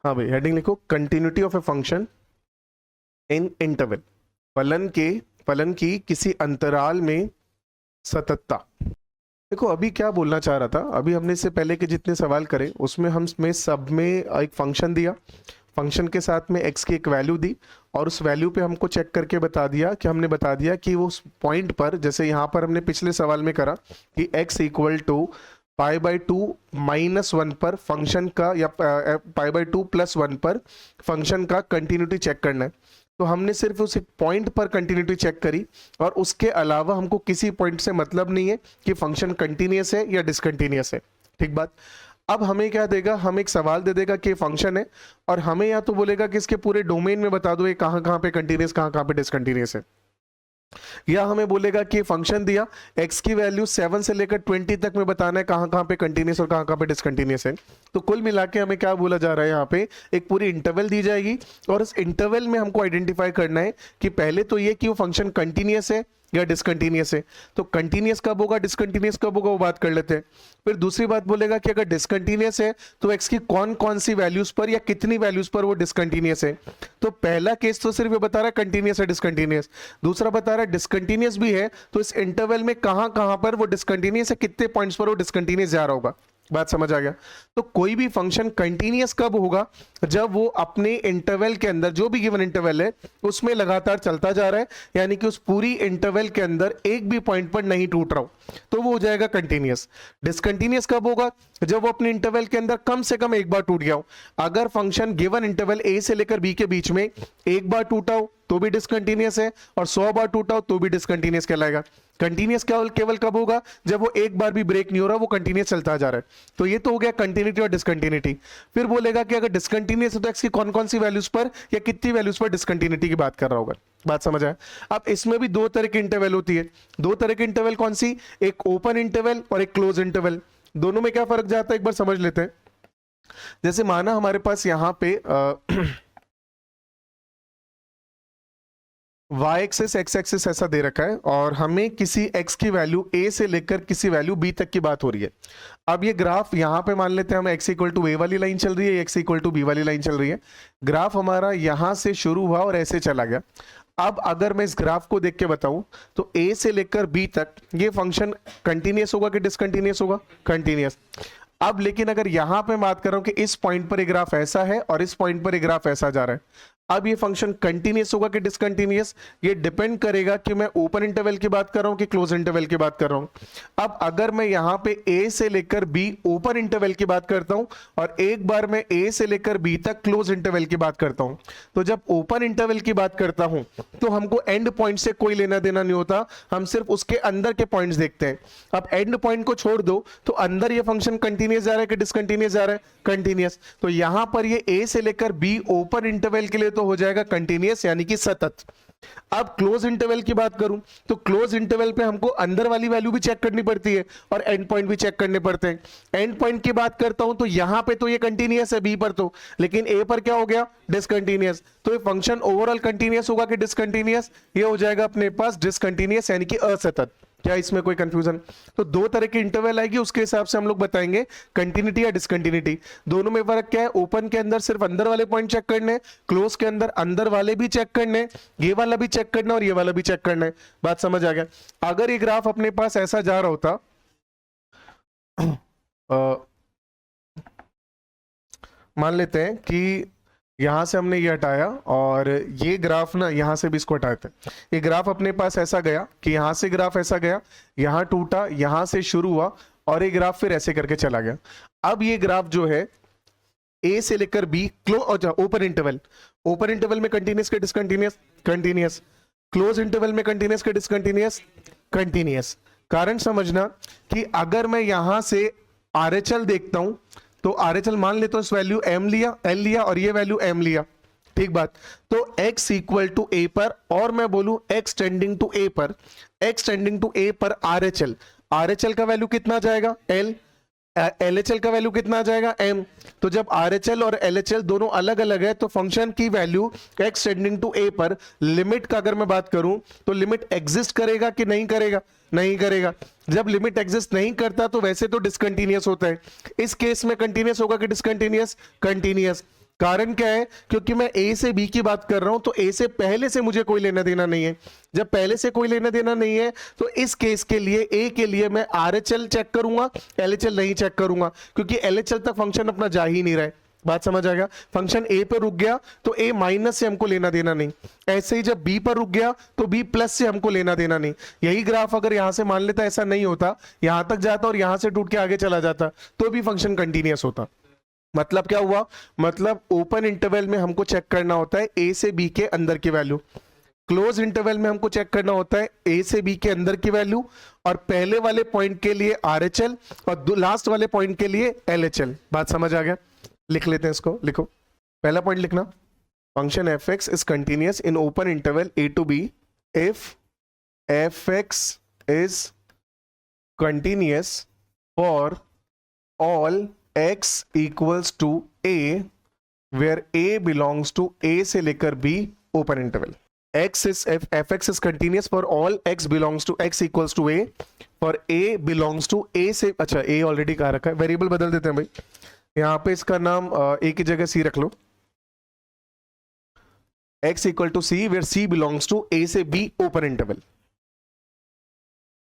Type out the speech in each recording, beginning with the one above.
हाँ भाई, हेडिंग लिखो continuity of a function in interval. फलन की किसी अंतराल में सततता। देखो अभी क्या बोलना चाह रहा था, अभी हमने इससे पहले के जितने सवाल करे उसमें हमने सब में एक फंक्शन दिया, फंक्शन के साथ में x की एक वैल्यू दी और उस वैल्यू पे हमको चेक करके बता दिया कि हमने बता दिया कि वो उस पॉइंट पर, जैसे यहाँ पर हमने पिछले सवाल में करा कि x इक्वल टू π/2 -1 पर फंक्शन का या π/2 + 1 पर फंक्शन का कंटिन्यूटी चेक करना है। तो हमने सिर्फ उस एक पॉइंट पर कंटिन्यूटी चेक करी और उसके अलावा हमको किसी पॉइंट से मतलब नहीं है कि फंक्शन कंटिन्यूअस है या डिसकंटिन्यूअस है। ठीक बात। अब हमें क्या देगा, हम एक सवाल दे देगा कि फंक्शन है और हमें या तो बोलेगा कि इसके पूरे डोमेन में बता दो ये कहाँ कहाँ पे कंटिन्यूअस कहाँ कहाँ पे डिसकंटिन्यूअस है, या हमें बोलेगा कि फंक्शन दिया x की वैल्यू 7 से लेकर 20 तक में बताना है कहाँ कहाँ पे कंटिन्यूअस और कहाँ कहाँ पे डिसकंटिन्यूअस है। तो कुल मिला के हमें क्या बोला जा रहा है, यहाँ पे एक पूरी इंटरवल दी जाएगी और इस इंटरवल में हमको आइडेंटिफाई करना है कि पहले तो ये कि वो फंक्शन कंटिन्यूअस है या डिसकंटिन्यूअस है। तो कंटिन्यूअस कब होगा, डिसकंटिन्यूअस कब होगा, वो बात कर लेते हैं। फिर दूसरी बात बोलेगा कि अगर डिसकंटिन्यूअस है तो x की कौन कौन सी वैल्यूज पर या कितनी वैल्यूज पर वो डिसकंटिन्यूअस है। तो पहला केस तो सिर्फ ये बता रहा है कंटिन्यूअस है डिसकंटिन्यूअस, दूसरा बता रहा है डिसकंटिन्यूअस भी है तो इस इंटरवल में कहां कहां पर वो डिसकंटिन्यूअस है, कितने पॉइंट्स पर वो डिसकंटिन्यूअस जा रहा होगा। बात समझ आ गया। तो कोई भी फंक्शन कंटिन्यूअस कब होगा, जब वो अपने इंटरवल के अंदर, जो भी गिवन इंटरवल है उसमें लगातार चलता जा रहा है, यानी कि उस पूरी इंटरवल के अंदर एक भी पॉइंट पर नहीं टूट रहा हो, तो वो हो जाएगा कंटिन्यूअस। डिसकंटिन्यूअस कब होगा, जब वो अपने इंटरवल के अंदर कम से कम एक बार टूट गया हो। अगर फंक्शन गिवन इंटरवल ए से लेकर बी के बीच में एक बार टूटा हो तो भी डिसकंटिन्यूअस है और 100 बार टूटा हो तो भी डिसकंटिन्यूअस कहलाएगा। कंटिन्यूअस केवल कब होगा, जब वो एक बार भी ब्रेक नहीं हो रहा, वो कंटिन्यूअस चलता जा रहा है। तो ये तो हो गया कंटिन्यूटी और डिसकंटिन्यूटी। फिर बोलेगा कि अगर डिसकंटिन्यूअस है तो एक्स की कौन कौन सी वैल्यूज पर या कितनी वैल्यूज पर डिसकंटिन्यूटी की बात कर रहा होगा। बात समझ आया। अब इसमें भी दो तरह की इंटरवल होती है। दो तरह की इंटरवल कौन सी, एक ओपन इंटरवल और एक क्लोज इंटरवल। दोनों में क्या फर्क जाता है एक बार समझ लेते हैं। जैसे माना हमारे पास यहाँ पे y एक्सिस x एक्सिस ऐसा दे रखा है और हमें किसी x की वैल्यू a से लेकर किसी वैल्यू b तक की बात हो रही है। अब ये ग्राफ यहाँ पे मान लेते हैं हम x इक्वल टू a वाली लाइन चल रही है, x इक्वल टू b वाली लाइन चल रही है। ग्राफ हमारा यहाँ से शुरू हुआ और ऐसे चला गया। अब अगर मैं इस ग्राफ को देख के बताऊं तो a से लेकर b तक ये फंक्शन कंटिन्यूअस होगा कि डिसकंटिन्यूअस होगा, कंटिन्यूअस। अब लेकिन अगर यहां पे बात कर रहा हूं कि इस पॉइंट पर एक ग्राफ ऐसा है और इस पॉइंट पर एक ग्राफ ऐसा जा रहा है, अब ये फंक्शन कंटिन्यूअस होगा कि डिसकंटिन्यूअस, ये डिपेंड करेगा कि मैं ओपन इंटरवल की बात कर रहा हूं कि क्लोज इंटरवल की बात कर रहा हूं। अब अगर मैं यहां पे a से लेकर b ओपन इंटरवल की बात करता हूं और एक बार मैं a से लेकर b तक क्लोज इंटरवल की बात करता हूं, तो जब ओपन इंटरवल की बात करता हूं तो हमको एंड पॉइंट से कोई लेना देना नहीं होता, हम सिर्फ उसके अंदर के पॉइंट्स देखते हैं। अब एंड पॉइंट को छोड़ दो तो अंदर ये फंक्शन कंटिन्यूअस जा रहा है कि डिसकंटिन्यूअस जा रहा है, कंटिन्यूअस। तो यहां पर ये a से लेकर b ओपन इंटरवल के लिए तो हो जाएगा कंटिन्यूअस यानी कि सतत। अब क्लोज इंटरवल की बात करूं तो क्लोज इंटरवल पे हमको अंदर वाली वैल्यू भी चेक करनी पड़ती है और एंड पॉइंट भी चेक करने पड़ते हैं। एंड पॉइंट की बात करता हूं तो यहां पे तो ये कंटिन्यूअस है b पर तो, लेकिन a पर क्या हो गया, डिसकंटिन्यूअस। तो ये फंक्शन ओवरऑल कंटिन्यूअस होगा कि डिसकंटिन्यूअस, ये हो जाएगा अपने पास डिसकंटिन्यूअस यानी कि असतत। क्या इसमें कोई कंफ्यूजन? तो दो तरह की इंटरवल आएगी, उसके हिसाब से हम लोग बताएंगे कंटिन्यूटी या डिसकंटिन्यूटी। दोनों में फर्क क्या है, ओपन के अंदर सिर्फ अंदर वाले पॉइंट चेक करने, क्लोज के अंदर अंदर वाले भी चेक करने, ये वाला भी चेक करना और ये वाला भी चेक करना है। बात समझ आ गया। अगर ये ग्राफ अपने पास ऐसा जा रहा होता मान लेते हैं कि यहां से हमने ये हटाया और ये ग्राफ ना यहां से भी इसको हटाए थे, ये ग्राफ अपने पास ऐसा गया कि यहां से ग्राफ ऐसा गया, यहां टूटा, यहां से शुरू हुआ और ये ग्राफ फिर ऐसे करके चला गया। अब ये ग्राफ जो है a से लेकर b open interval, open interval में कंटिन्यूअस के डिसकंटिन्यूअस, कंटिन्यूअस। क्लोज इंटरवल में कंटिन्यूअस के डिसकंटिन्यूअस, कंटिन्यूअस। कारण समझना कि अगर मैं यहां से RHL देखता हूं तो RHL मान लेता हूं इस वैल्यू m लिया, l लिया और ये वैल्यू m लिया, ठीक बात। तो x इक्वल टू a पर और मैं बोलूं x टेंडिंग टू a पर, x टेंडिंग टू a पर RHL, RHL का वैल्यू कितना जाएगा l, LHL का वैल्यू कितना आ जाएगा m। तो जब RHL और LHL दोनों अलग अलग है तो फंक्शन की value x tending to a पर लिमिट का अगर मैं बात करूं तो लिमिट एग्जिस्ट करेगा कि नहीं करेगा, नहीं करेगा। जब लिमिट एग्जिस्ट नहीं करता तो वैसे तो डिसकंटिन्यूअस होता है। इस केस में कंटिन्यूअस होगा कि डिसकंटिन्यूअस, कंटिन्यूअस। कारण क्या है, क्योंकि मैं ए से बी की बात कर रहा हूं, तो ए से पहले से मुझे कोई लेना देना नहीं है। जब पहले से कोई लेना देना नहीं है तो इस केस के लिए ए के लिए मैं आरएचएल चेक करूंगा, एलएचएल नहीं चेक करूंगा, क्योंकि एलएचएल तक फंक्शन अपना जा ही नहीं रहा है। बात समझ आ गया? फंक्शन ए पर रुक गया तो ए माइनस से हमको लेना देना नहीं, ऐसे ही जब बी पर रुक गया तो बी प्लस से हमको लेना देना नहीं। यही ग्राफ अगर यहां से मान लेता ऐसा नहीं होता, यहां तक जाता और यहां से टूट के आगे चला जाता, तो भी फंक्शन कंटिन्यूअस होता। मतलब क्या हुआ? मतलब ओपन इंटरवल में हमको चेक करना होता है ए से बी के अंदर की वैल्यू, क्लोज इंटरवल में हमको चेक करना होता है ए से बी के अंदर की वैल्यू, और पहले वाले पॉइंट के लिए आरएचएल और लास्ट वाले पॉइंट के लिए एलएचएल। बात समझ आ गया? लिख लेते हैं इसको, लिखो। पहला पॉइंट लिखना, function F x is continuous in open interval a to b if f x is continuous for all x equals to a where a belongs to a से लेकर b open interval। fx is continuous for all x belongs to x equals to a for a belongs to a से, अच्छा a already कहा रखा है, variable बदल देते हैं भाई, यहां पे इसका नाम a की जगह c रख लो, x equal to c where c belongs to a से b open interval।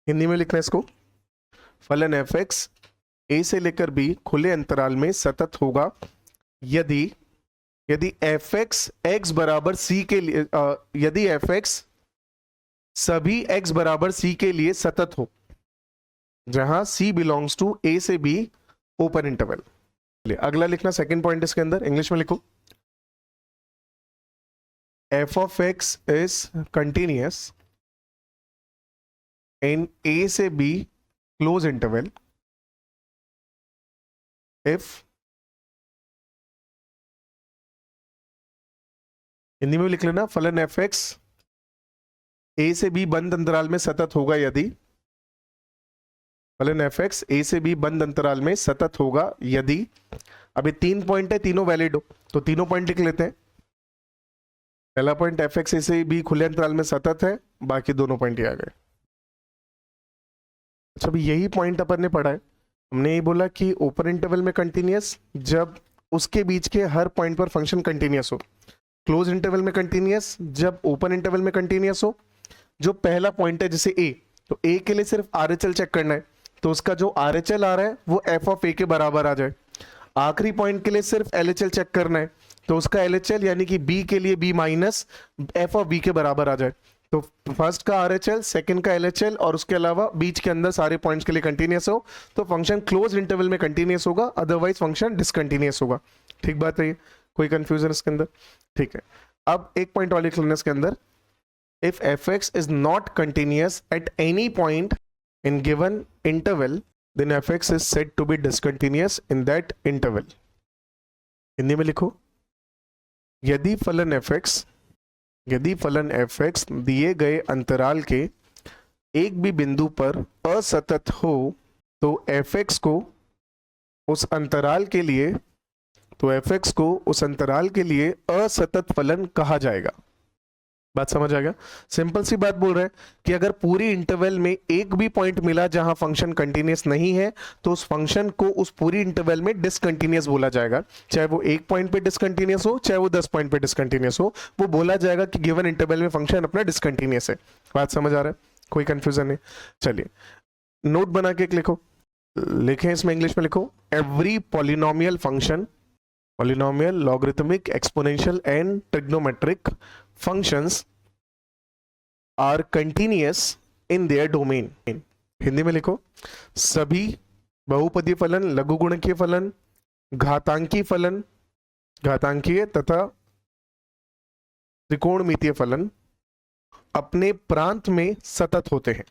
हिंदी में लिखना है इसको, फलन fx ए से लेकर बी खुले अंतराल में सतत होगा यदि एफ एक्स एक्स बराबर सी के लिए यदि एफ एक्स सभी एक्स बराबर सी के लिए सतत हो, जहां सी बिलोंग्स टू ए से बी ओपन इंटरवल। अगला लिखना सेकंड पॉइंट इसके अंदर, इंग्लिश में लिखो, F of X is continuous in A से B closed interval if, Hindi में लिख लेना, फलन एफ एक्स ए से बी बंद अंतराल में सतत होगा यदि, फलन एफ एक्स ए से बी बंद अंतराल में सतत होगा यदि, अभी 3 पॉइंट है, तीनों वैलिड हो, तो तीनों पॉइंट लिख लेते हैं। पहला पॉइंट एफ एक्स ए से बी खुले अंतराल में सतत है, बाकी दोनों पॉइंट ही आ गए। अच्छा, अभी यही पॉइंट अपन ने पढ़ा है, हमने ये बोला कि ओपन इंटरवल में कंटिन्यूअस जब उसके बीच के हर पॉइंट पर फंक्शन कंटिन्यूअस हो, क्लोज इंटरवल में कंटिन्यूअस जब ओपन इंटरवल में कंटिन्यूअस हो। जो पहला पॉइंट है जैसे ए, तो ए के लिए सिर्फ आरएचएल चेक करना है, तो उसका जो आरएचएल आ रहा है वो एफ ऑफ ए के बराबर आ जाए। आखिरी पॉइंट के लिए सिर्फ एलएचएल चेक करना है, तो उसका एलएचएल यानी कि बी के लिए b minus f of b के बराबर आ जाए। तो फर्स्ट का आरएचएल, सेकंड का एलएचएल, और उसके अलावा बीच के अंदर सारे पॉइंट्स के लिए कंटिन्यूअस हो, तो फंक्शन क्लोज इंटरवल में कंटिन्यूअस होगा, अदरवाइज फंक्शन डिसकंटिन्यूअस होगा। ठीक बात है, कोई कंफ्यूजन इसके अंदर? ठीक है, अब एक पॉइंट और लिख लेना इसके अंदर, if f x is not continuous at any point in given interval then f x is said to be discontinuous in that interval. Hindi में लिखो, यदि फलन एफ एक्स दिए गए अंतराल के एक भी बिंदु पर असतत हो तो एफ एक्स को उस अंतराल के लिए असतत फलन कहा जाएगा। बात समझ आ गया? सिंपल सी बात बोल रहा है कि अगर पूरी इंटरवल में एक भी पॉइंट मिला जहां फंक्शन कंटिन्यूअस नहीं है, तो उस फंक्शन को उस पूरी इंटरवल में डिसकंटिन्यूअस बोला जाएगा। चाहे वो एक पॉइंट पे डिसकंटिन्यूअस हो, चाहे वो 10 पॉइंट पे डिसकंटिन्यूअस हो, वो बोला जाएगा कि गिवन इंटरवल में फंक्शन अपना डिसकंटिन्यूअस है। बात समझ आ रहा है? कोई कंफ्यूजन नहीं? चलिए नोट बना के लिखो, लिखें इसमें, इंग्लिश में लिखो, every polynomial function, polynomial, logarithmic, exponential and trigonometric functions are continuous in their domain। Hindi में लिखो, सभी बहुपदीय फलन, लघुगुणकीय फलन, घातांकीय तथा त्रिकोणमितीय फलन अपने प्रांत में सतत होते हैं।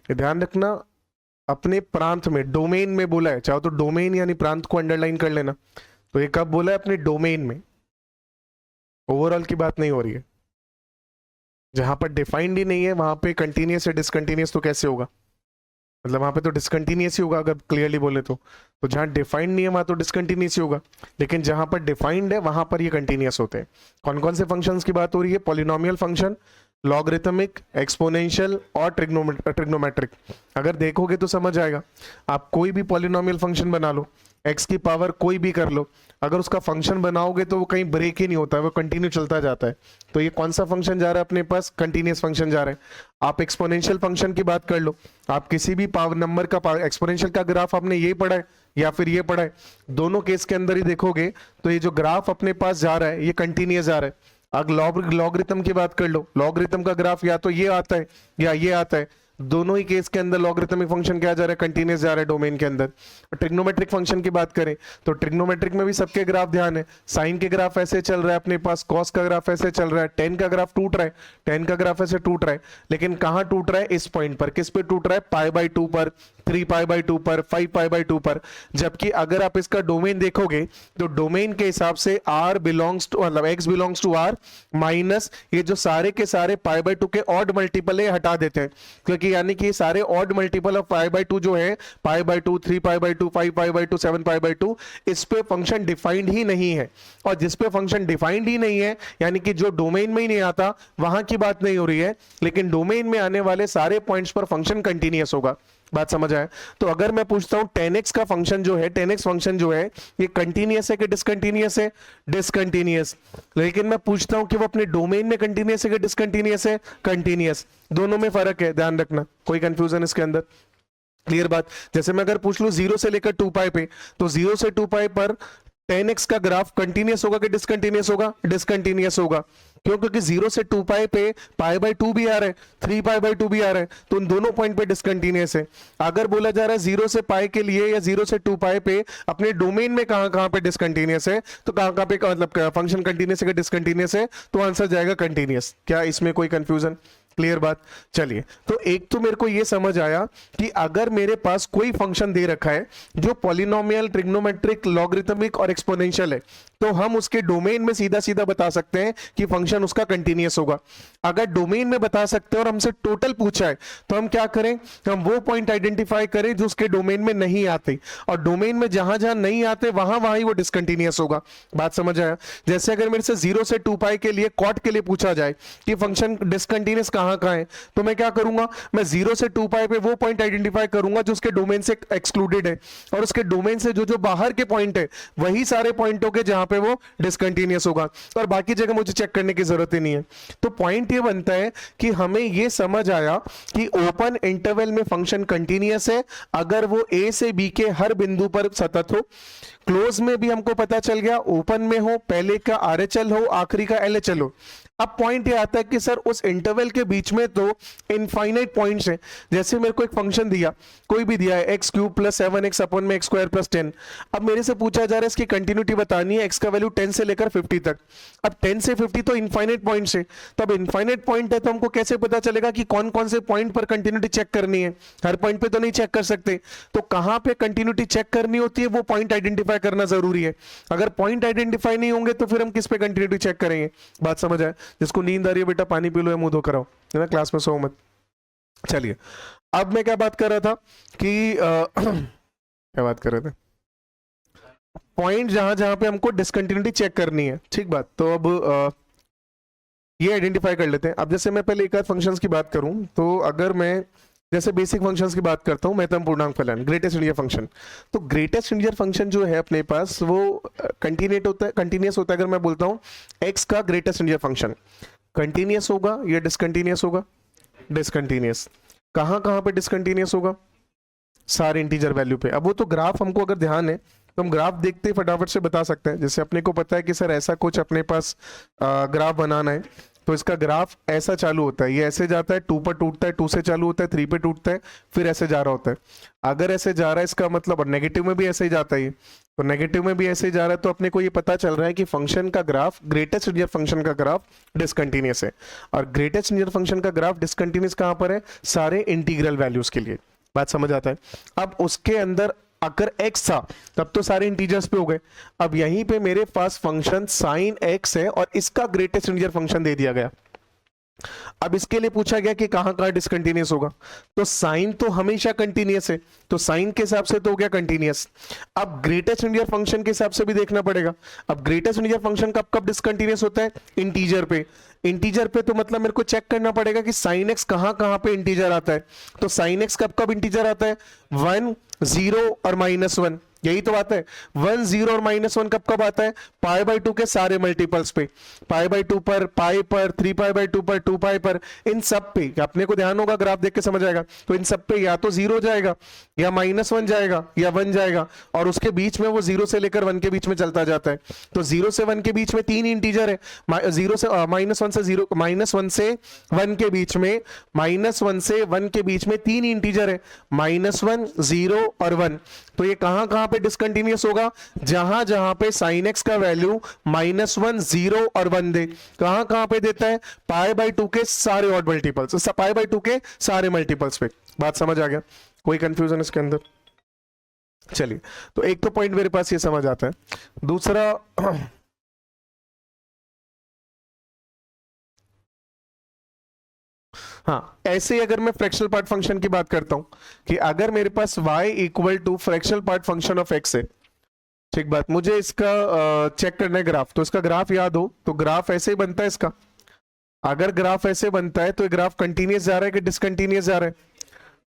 ध्यान रखना, अपने प्रांत में, डोमेन में बोला है, चाहो तो डोमेन यानी प्रांत को अंडरलाइन कर लेना, तो ये कब बोला है? अपने डोमेन में, ओवरऑल की बात नहीं हो रही है। जहां पर डिफाइंड ही नहीं है वहां पे कंटिन्यूअस या डिसकंटिन्यूअस तो कैसे होगा? मतलब वहां पे तो डिसकंटिन्यूअस ही होगा अगर क्लियरली बोले तो जहां डिफाइंड नहीं है वहां तो डिसकंटिन्यूअस ही होगा, लेकिन जहां पर डिफाइंड है वहां पर ये कंटिन्यूअस होते हैं। कौन कौन से फंक्शंस की बात हो रही है? पॉलिनोमियल फंक्शन, लॉगरिथमिक, एक्सपोनेंशियल और ट्रिग्नोमेट्रिक। अगर देखोगे तो समझ आएगा, आप कोई भी पॉलिनोमियल फंक्शन बना लो, एक्स की पावर कोई भी कर लो, अगर उसका फंक्शन बनाओगे तो वो कहीं ब्रेक ही नहीं होता है, वो कंटिन्यू चलता जाता है। तो ये कौन सा फंक्शन जा रहा है अपने पास? कंटिन्यूस फंक्शन जा रहा है। आप एक्सपोनेंशियल फंक्शन की बात कर लो, आप किसी भी पावर नंबर का एक्सपोनेंशियल का ग्राफ आपने ये पढ़ा है या फिर ये पढ़ा है, दोनों केस के अंदर ही देखोगे तो ये जो ग्राफ अपने पास जा रहा है ये कंटिन्यूस जा रहा है। अगर लॉगरिथम की बात कर लो, लॉगरिथम का ग्राफ या तो ये आता है या ये आता है, दोनों ही केस के अंदर लॉगरिथमिक फंक्शन क्या जा रहा है? कंटीन्यूअस जा रहा है डोमेन के अंदर। ट्रिग्नोमेट्रिक फंक्शन की बात करें तो ट्रिग्नोमेट्रिक में भी सबके ग्राफ ध्यान है, साइन के ग्राफ ऐसे चल रहा है अपने पास, कॉस का ग्राफ ऐसे चल रहा है, टेन का ग्राफ टूट रहा है, टेन का ग्राफ ऐसे टूट रहा है, लेकिन कहां टूट रहा है? इस पॉइंट पर। किस पे टूट रहा है? π/2 पर, 3π/2 पर, 5π/2 पर। जबकि अगर आप इसका डोमेन देखोगे तो डोमेन के हिसाब से r बिलोंग्स टू, मतलब x belongs to r minus ये जो सारे के सारे π/2 के ऑड मल्टीपल है हटा देते हैं, क्योंकि यानी कि सारे ऑड मल्टीपल ऑफ π/2 जो है, π/2, 3π/2, 5π/2, 7π/2, इस पे फंक्शन डिफाइंड ही नहीं है। और जिस पे फंक्शन डिफाइंड ही नहीं है यानी कि जो डोमेन में ही नहीं आता, वहां की बात नहीं हो रही है, लेकिन डोमेन में आने वाले सारे पॉइंट्स पर फंक्शन कंटिन्यूअस होगा। बात समझ आया? तो अगर मैं पूछता हूं 10x का फंक्शन जो है, 10x फंक्शन जो है ये कंटिन्यूअस है कि डिसकंटिन्यूअस है? डिसकंटिन्यूअस। लेकिन मैं पूछता हूं कि वो अपने डोमेन में कंटिन्यूअस है कि डिसकंटिन्यूअस है? कंटिन्यूअस। दोनों में फर्क है, ध्यान रखना, कोई कंफ्यूजन इसके अंदर? क्लियर बात? जैसे मैं अगर पूछ लूं 0 से लेकर 2π पे, तो 0 से 2π पर 10x का ग्राफ कंटिन्यूअस होगा कि डिसकंटिन्यूअस होगा? डिसकंटिन्यूअस होगा। क्यों? क्योंकि 0 से 2π पे π/2 भी आ रहा है, 3π/2 भी आ रहा है, तो उन दोनों पॉइंट पे डिसकंटिन्यूअस है। अगर बोला जा रहा है 0 से π के लिए या 0 से 2π पे अपने डोमेन में कहां पे डिसकंटिन्यूअस है, तो कहां पे मतलब फंक्शन कंटिन्यूअस है कि डिसकंटिन्यूअस है, तो आंसर जाएगा कंटिन्यूअस। क्या इसमें कोई कंफ्यूजन? क्लियर बात? चलिए, तो एक तो मेरे को यह समझ आया कि अगर मेरे पास कोई फंक्शन दे रखा है जो पॉलिनोमियल, ट्रिग्नोमेट्रिक, लॉगरिथमिक और एक्सपोनेंशियल है, तो हम उसके डोमेन में सीधा सीधा बता सकते हैं कि फंक्शन उसका कंटिन्यूअस होगा। अगर डोमेन में बता सकते हैं और हमसे टोटल पूछा है, तो हम क्या करें? हम वो पॉइंट आइडेंटिफाई करें जो उसके डोमेन में नहीं आते, और डोमेन में जहां जहां नहीं आते वहां वहां ही वो डिसकंटिन्यूअस होगा। बात समझ आया? जैसे अगर मेरे से 0 से 2π के लिए, कॉट के लिए पूछा जाए कि फंक्शन डिसकंटिन्यूअस कहां है, तो मैं क्या करूंगा? मैं 0 से 2π पे वो पॉइंट आइडेंटिफाई करूंगा जो उसके डोमेन से एक्सक्लूडेड है, और उसके डोमेन से जो जो बाहर के पॉइंट है वही सारे पॉइंटों के जहां पे वो डिसकंटिन्यूअस होगा, और बाकी जगह मुझे चेक करने की जरूरत ही नहीं है। तो पॉइंट ये बनता है कि हमें ये समझ आया कि ओपन इंटरवल में फंक्शन कंटिन्यूअस है अगर वो a से b के हर बिंदु पर सतत हो। क्लोज में भी हमको पता चल गया, ओपन में हो, पहले का RHL हो, आखिरी का LHL हो। अब पॉइंट ये आता है कि सर उस इंटरवल के बीच में तो इनफाइनाइट पॉइंट्स हैं। जैसे मेरे को एक फंक्शन दिया, कोई भी दिया है, x³ + 7x अपॉन में x² + 10। अब मेरे से पूछा जा रहा है इसकी कंटिन्यूटी बतानी है, x का वैल्यू 10 से लेकर 50 तक। अब 10 से 50 तो इनफाइनाइट पॉइंट्स है, तो अब इनफाइनाइट पॉइंट है तो हमको कैसे पता चलेगा कि कौन कौन से पॉइंट पर कंटिन्यूटी चेक करनी है? हर पॉइंट पे तो नहीं चेक कर सकते, तो कहां पे कंटिन्यूटी चेक करनी होती है वो पॉइंट आइडेंटिफाई करना जरूरी है। अगर पॉइंट आइडेंटिफाई नहीं होंगे तो फिर हम किस पे कंटिन्यूटी चेक करेंगे? बात समझ आए? जिसको नींद आ रही है बेटा पानी पी लो या मुंह धो कराओ, है ना, क्लास में सो मत। चलिए, अब मैं क्या बात कर रहा था कि क्या बात कर रहे थे? पॉइंट जहां जहां पे हमको डिसकंटिन्यूटी चेक करनी है, ठीक बात। तो अब ये आइडेंटिफाई कर लेते हैं। अब जैसे मैं पहले एक आध फंक्शंस की बात करूं, तो अगर मैं जैसे बेसिक फंक्शंस की बात करता हूं, महत्तम पूर्णांक फलन, ग्रेटेस्ट इंटीजर फंक्शन, तो ग्रेटेस्ट इंटीजर फंक्शन जो है अपने पास वो कंटिन्यूअस होता है। अगर मैं बोलता हूं x का ग्रेटेस्ट इंटीजर फंक्शन कंटिन्यूअस होगा या डिसकंटिन्यूअस होगा? डिसकंटिन्यूअस। कहां कहां पे डिसकंटिन्यूअस होगा? सारे इंटीजर वैल्यू पे। अब वो तो ग्राफ हमको अगर ध्यान है तो हम ग्राफ देखते ही फटाफट से बता सकते हैं। जैसे अपने को पता है कि सर ऐसा कुछ अपने पास ग्राफ बनाना है, तो इसका ग्राफ ऐसा चालू होता है, ये ऐसे जाता है, 2 पर टूटता है, 2 से चालू होता है, 3 पे टूटता है, फिर ऐसे जा रहा होता है। अगर ऐसे जा रहा है इसका मतलब, और नेगेटिव में भी ऐसे ही जाता है, तो नेगेटिव में भी ऐसे ही जा रहा है, तो अपने को ये पता चल रहा है कि फंक्शन का ग्राफ, ग्रेटेस्ट इंटीजर फंक्शन का ग्राफ डिसकंटिन्यूअस है। और ग्रेटेस्ट इंटीजर फंक्शन का ग्राफ डिसकंटिन्यूअस कहां पर है? सारे इंटीग्रल वैल्यूज के लिए। बात समझ आता है? अब उसके अंदर अगर x था तब तो सारे इंटीजर्स पे हो गए। अब यहीं पे मेरे पास फंक्शन sin x है और इसका ग्रेटेस्ट इंटीजर फंक्शन दे दिया गया। अब इसके लिए पूछा गया कि कहां कहां डिसकंटिन्यूअस होगा, तो साइन तो हमेशा कंटिन्यूअस है, तो साइन के हिसाब से तो हो गया कंटिन्यूअस। अब ग्रेटेस्ट इंटीजर फंक्शन के हिसाब से भी देखना पड़ेगा। अब ग्रेटेस्ट इंटीजर फंक्शन कब कब डिसकंटिन्यूअस होता है? इंटीजर पे। इंटीजर पे तो मतलब मेरे को चेक करना पड़ेगा कि साइन एक्स कहां कहां पे इंटीजर आता है। तो साइन एक्स कब कब इंटीजर आता है? 1, 0 और -1, यही तो बात है। 1 0 और -1 कब कब आता है? पाई बाई 2 के सारे मल्टीपल्स पे, पाई बाई 2 पर, पाई पर, 3 पाई बाई 2 पर, 2 पाई पर, इन सब पे अपने को ध्यान होगा, ग्राफ देख के समझ आएगा। तो इन सब पे या तो 0 जाएगा या -1 जाएगा या 1 जाएगा, और उसके बीच में वो 0 से लेकर 1 के बीच में चलता जाता है। तो 0 से 1 के बीच में 3 इंटीजर है, 0 से -1 से 0, -1 से 1 के बीच में, -1 से 1 के बीच में 3 इंटीजर है, -1, 0 और 1। तो ये कहां कहां पे डिसकंटिन्यूअस होगा? जहां जहां पे sin x का वैल्यू -1, 0 और 1 दे। कहां कहां पे देता है? पाई बाई 2 के सारे ऑड मल्टीपल्स, पाई बाई 2 के सारे मल्टीपल्स पे। बात समझ आ गया? कोई कंफ्यूजन इसके अंदर? चलिए, तो एक तो पॉइंट मेरे पास ये समझ आता है। दूसरा, हाँ, ऐसे ही अगर मैं फ्रैक्शनल पार्ट फंक्शन की बात करता हूं कि अगर मेरे पास y equal to fractional part function of x है, ठीक बात, मुझे इसका चेक करना है ग्राफ। तो इसका ग्राफ याद हो तो ग्राफ ऐसे ही बनता है इसका। अगर ग्राफ ऐसे बनता है तो ग्राफ कंटिन्यूअस जा रहा है कि डिसकंटिन्यूअस जा रहा है?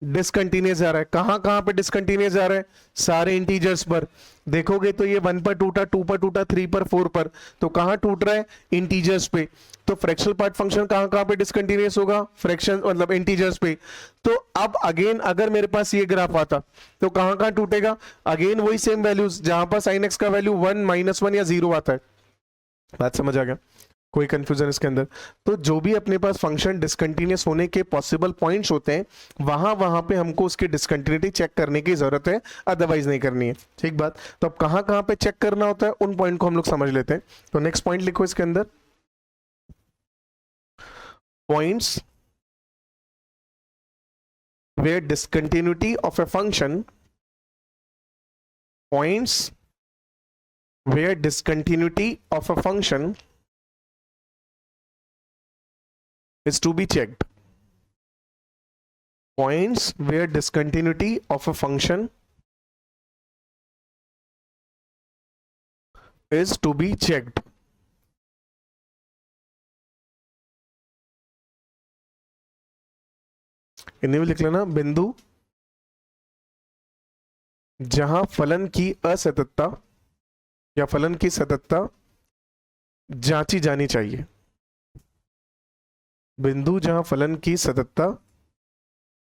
डिसकंटिन्यूअस जा रहा है। कहां कहां पे डिसकंटिन्यूअस जा रहा है? सारे इंटीजर्स पर। देखोगे तो ये 1 पर टूटा, 2 पर टूटा, 3 पर, 4 पर। तो कहां टूट रहा है? इंटीजर्स पे। तो फ्रैक्शनल पार्ट फंक्शन कहां कहां पे डिसकंटिन्यूअस होगा? फ्रैक्शन मतलब इंटीजर्स पे। तो अब अगेन अगर मेरे पास ये ग्राफ आता तो कहां कहां टूटेगा? अगेन वही सेम वैल्यूज, जहां पर sin x का वैल्यू 1, -1 या 0 आता है। बात समझ आ गया? कोई कंफ्यूजन इसके अंदर? तो जो भी अपने पास फंक्शन डिसकंटिन्यूअस होने के पॉसिबल पॉइंट्स होते हैं, वहां वहां पे हमको उसकी डिसकंटिन्यूटी चेक करने की जरूरत है, अदरवाइज नहीं करनी है। ठीक बात? तो अब कहां कहां पे चेक करना होता है, उन पॉइंट को हम लोग समझ लेते हैं। तो नेक्स्ट पॉइंट लिखो इसके अंदर, points where discontinuity of a function, points where discontinuity of a function is to be checked. Points where discontinuity of a function is to be checked. इन्हें भी लिख लेना, बिंदु जहां फलन की असततता या फलन की सततता जांची जानी चाहिए। बिंदु जहां फलन की सततता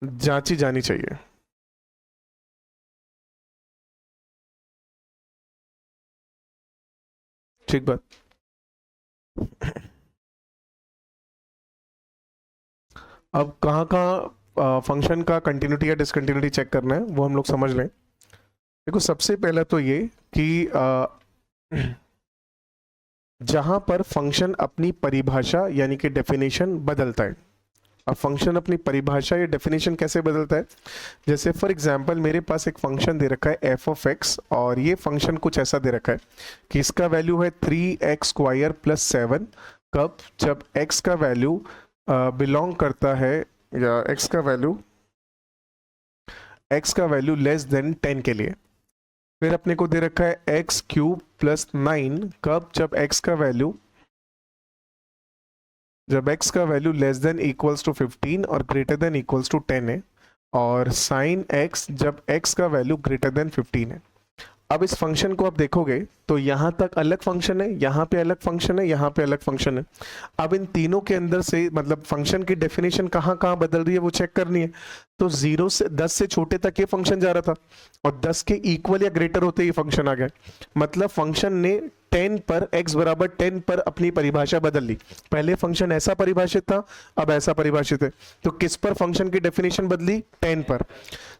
जांची जानी चाहिए। ठीक बात? अब कहां कहां फंक्शन का कंटिन्यूटी या डिसकंटिन्यूटी चेक करना है वो हम लोग समझ लें। देखो, सबसे पहला तो ये कि जहां पर फंक्शन अपनी परिभाषा यानी कि डेफिनेशन बदलता है। अब फंक्शन अपनी परिभाषा या डेफिनेशन कैसे बदलता है? जैसे फॉर एग्जांपल मेरे पास एक फंक्शन दे रखा है एफ ऑफ एक्स, और ये फंक्शन कुछ ऐसा दे रखा है कि इसका वैल्यू है 3x² + 7। कब? जब x का वैल्यू बिलोंग करता है, या x का वैल्यू लेस देन 10 के लिए। फिर अपने को दे रखा है x³ + 9। कब? जब x का value less than equals to 15 और ग्रेटर देन इक्वल्स टू 10 है। और sin x जब x का वैल्यू ग्रेटर देन 15 है। अब इस फंक्शन को आप देखोगे तो यहां तक अलग फंक्शन है, यहां पे अलग फंक्शन है, यहां पे अलग फंक्शन है। अब इन तीनों के अंदर से मतलब फंक्शन की डेफिनेशन कहां कहां बदल रही है वो चेक करनी है। तो 0 से 10 से छोटे तक ये फंक्शन जा रहा था, और 10 के इक्वल या ग्रेटर होते ही फंक्शन आ गया। मतलब फंक्शन ने 10 पर, x बराबर 10 पर अपनी परिभाषा बदल ली। पहले फंक्शन ऐसा परिभाषित था, अब ऐसा परिभाषित है। तो किस पर फंक्शन की डेफिनेशन बदली? 10 पर।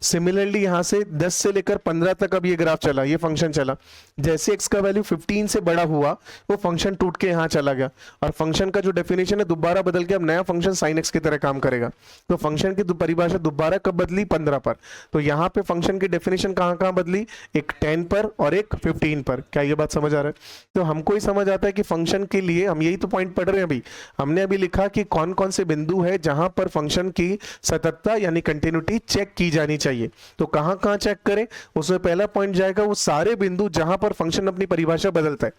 सिमिलरली यहां से 10 से लेकर 15 तक अब ये ग्राफ चला, ये फंक्शन चला। जैसे x का वैल्यू 15 से बड़ा हुआ वो फंक्शन टूट के यहां चला गया, और फंक्शन का जो डेफिनेशन है दोबारा बदल के अब नया फंक्शन sin x की तरह काम करेगा। तो फंक्शन की परिभाषा दोबारा कब बदली? 15 पर। तो यहां पे फंक्शन की डेफिनेशन कहां कहां बदली? एक 10 पर और एक 15 पर। क्या ये बात समझ आ रहा है? तो हमको ही समझ आता है कि फंक्शन के लिए हम यही तो पॉइंट पढ़ रहे हैं अभी। हमने अभी लिखा कि कौन कौन से बिंदु है जहां पर फंक्शन की सततता यानी कंटिन्यूटी चेक की जानी चाहिए। तो कहां कहां चेक करें? उसमें पहला पॉइंट जाएगा वो सारे बिंदु जहां पर फंक्शन अपनी परिभाषा बदलता है।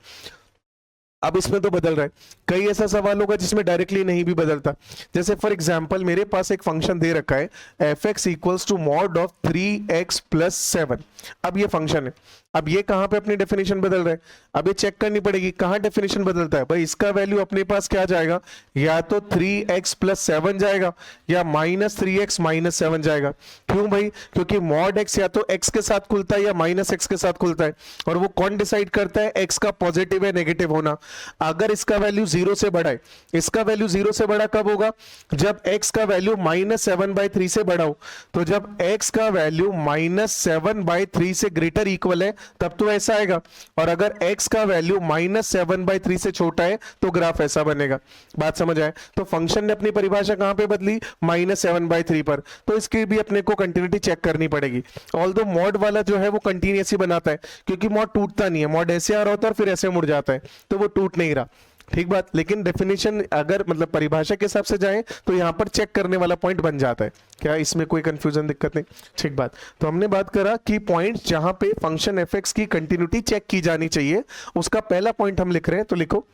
अब इसमें तो बदल रहा है, कई ऐसा सवाल होगा जिसमें डायरेक्टली नहीं भी बदलता। जैसे फॉर एग्जांपल मेरे पास एक फंक्शन दे रखा है f(x = mod of 3x + 7। अब ये फंक्शन है, अब ये कहां पे अपनी डेफिनेशन बदल रहा है, अब ये चेक करनी पड़ेगी कहां डेफिनेशन बदलता है भाई। इसका वैल्यू अपने पास क्या जाएगा, या तो 3x प्लस 7 जाएगा या -3x माइनस 7 जाएगा। क्यों भाई, क्योंकि मॉड x या तो x के साथ खुलता है या -x के साथ खुलता है, और वो कौन डिसाइड करता है, x का पॉजिटिव है नेगेटिव होना। अगर इसका वैल्यू 0 से बड़ा है, इसका वैल्यू 0 से बड़ा कब होगा, जब x का वैल्यू -7/3 से बड़ा हो। तो जब x का वैल्यू -7/3 से ग्रेटर इक्वल है तब तो ऐसा आएगा, और अगर x का वैल्यू -7/3 से छोटा है तो ग्राफ ऐसा बनेगा। बात समझ आए, तो फंक्शन ने अपनी परिभाषा कहां पे बदली, -7/3 पर, तो इसकी भी अपने को कंटिन्यूटी चेक करनी पड़ेगी। ऑल्दो मॉड वाला जो है वो कंटिन्यूस ही बनाता है, क्योंकि मॉड टूटता नहीं है, मॉड ऐसे आ रहा होता है और फिर ऐसे मुड़ जाता है, तो वो टूट नहीं रहा। ठीक बात, लेकिन डेफिनेशन अगर मतलब परिभाषा के हिसाब से जाएं तो यहां पर चेक करने वाला पॉइंट बन जाता है। क्या इसमें कोई कंफ्यूजन, दिक्कत नहीं? ठीक बात। तो हमने बात करा कि पॉइंट जहां पे फंक्शन एफ एक्स की कंटिन्यूटी चेक की जानी चाहिए, उसका पहला पॉइंट हम लिख रहे हैं, तो लिखो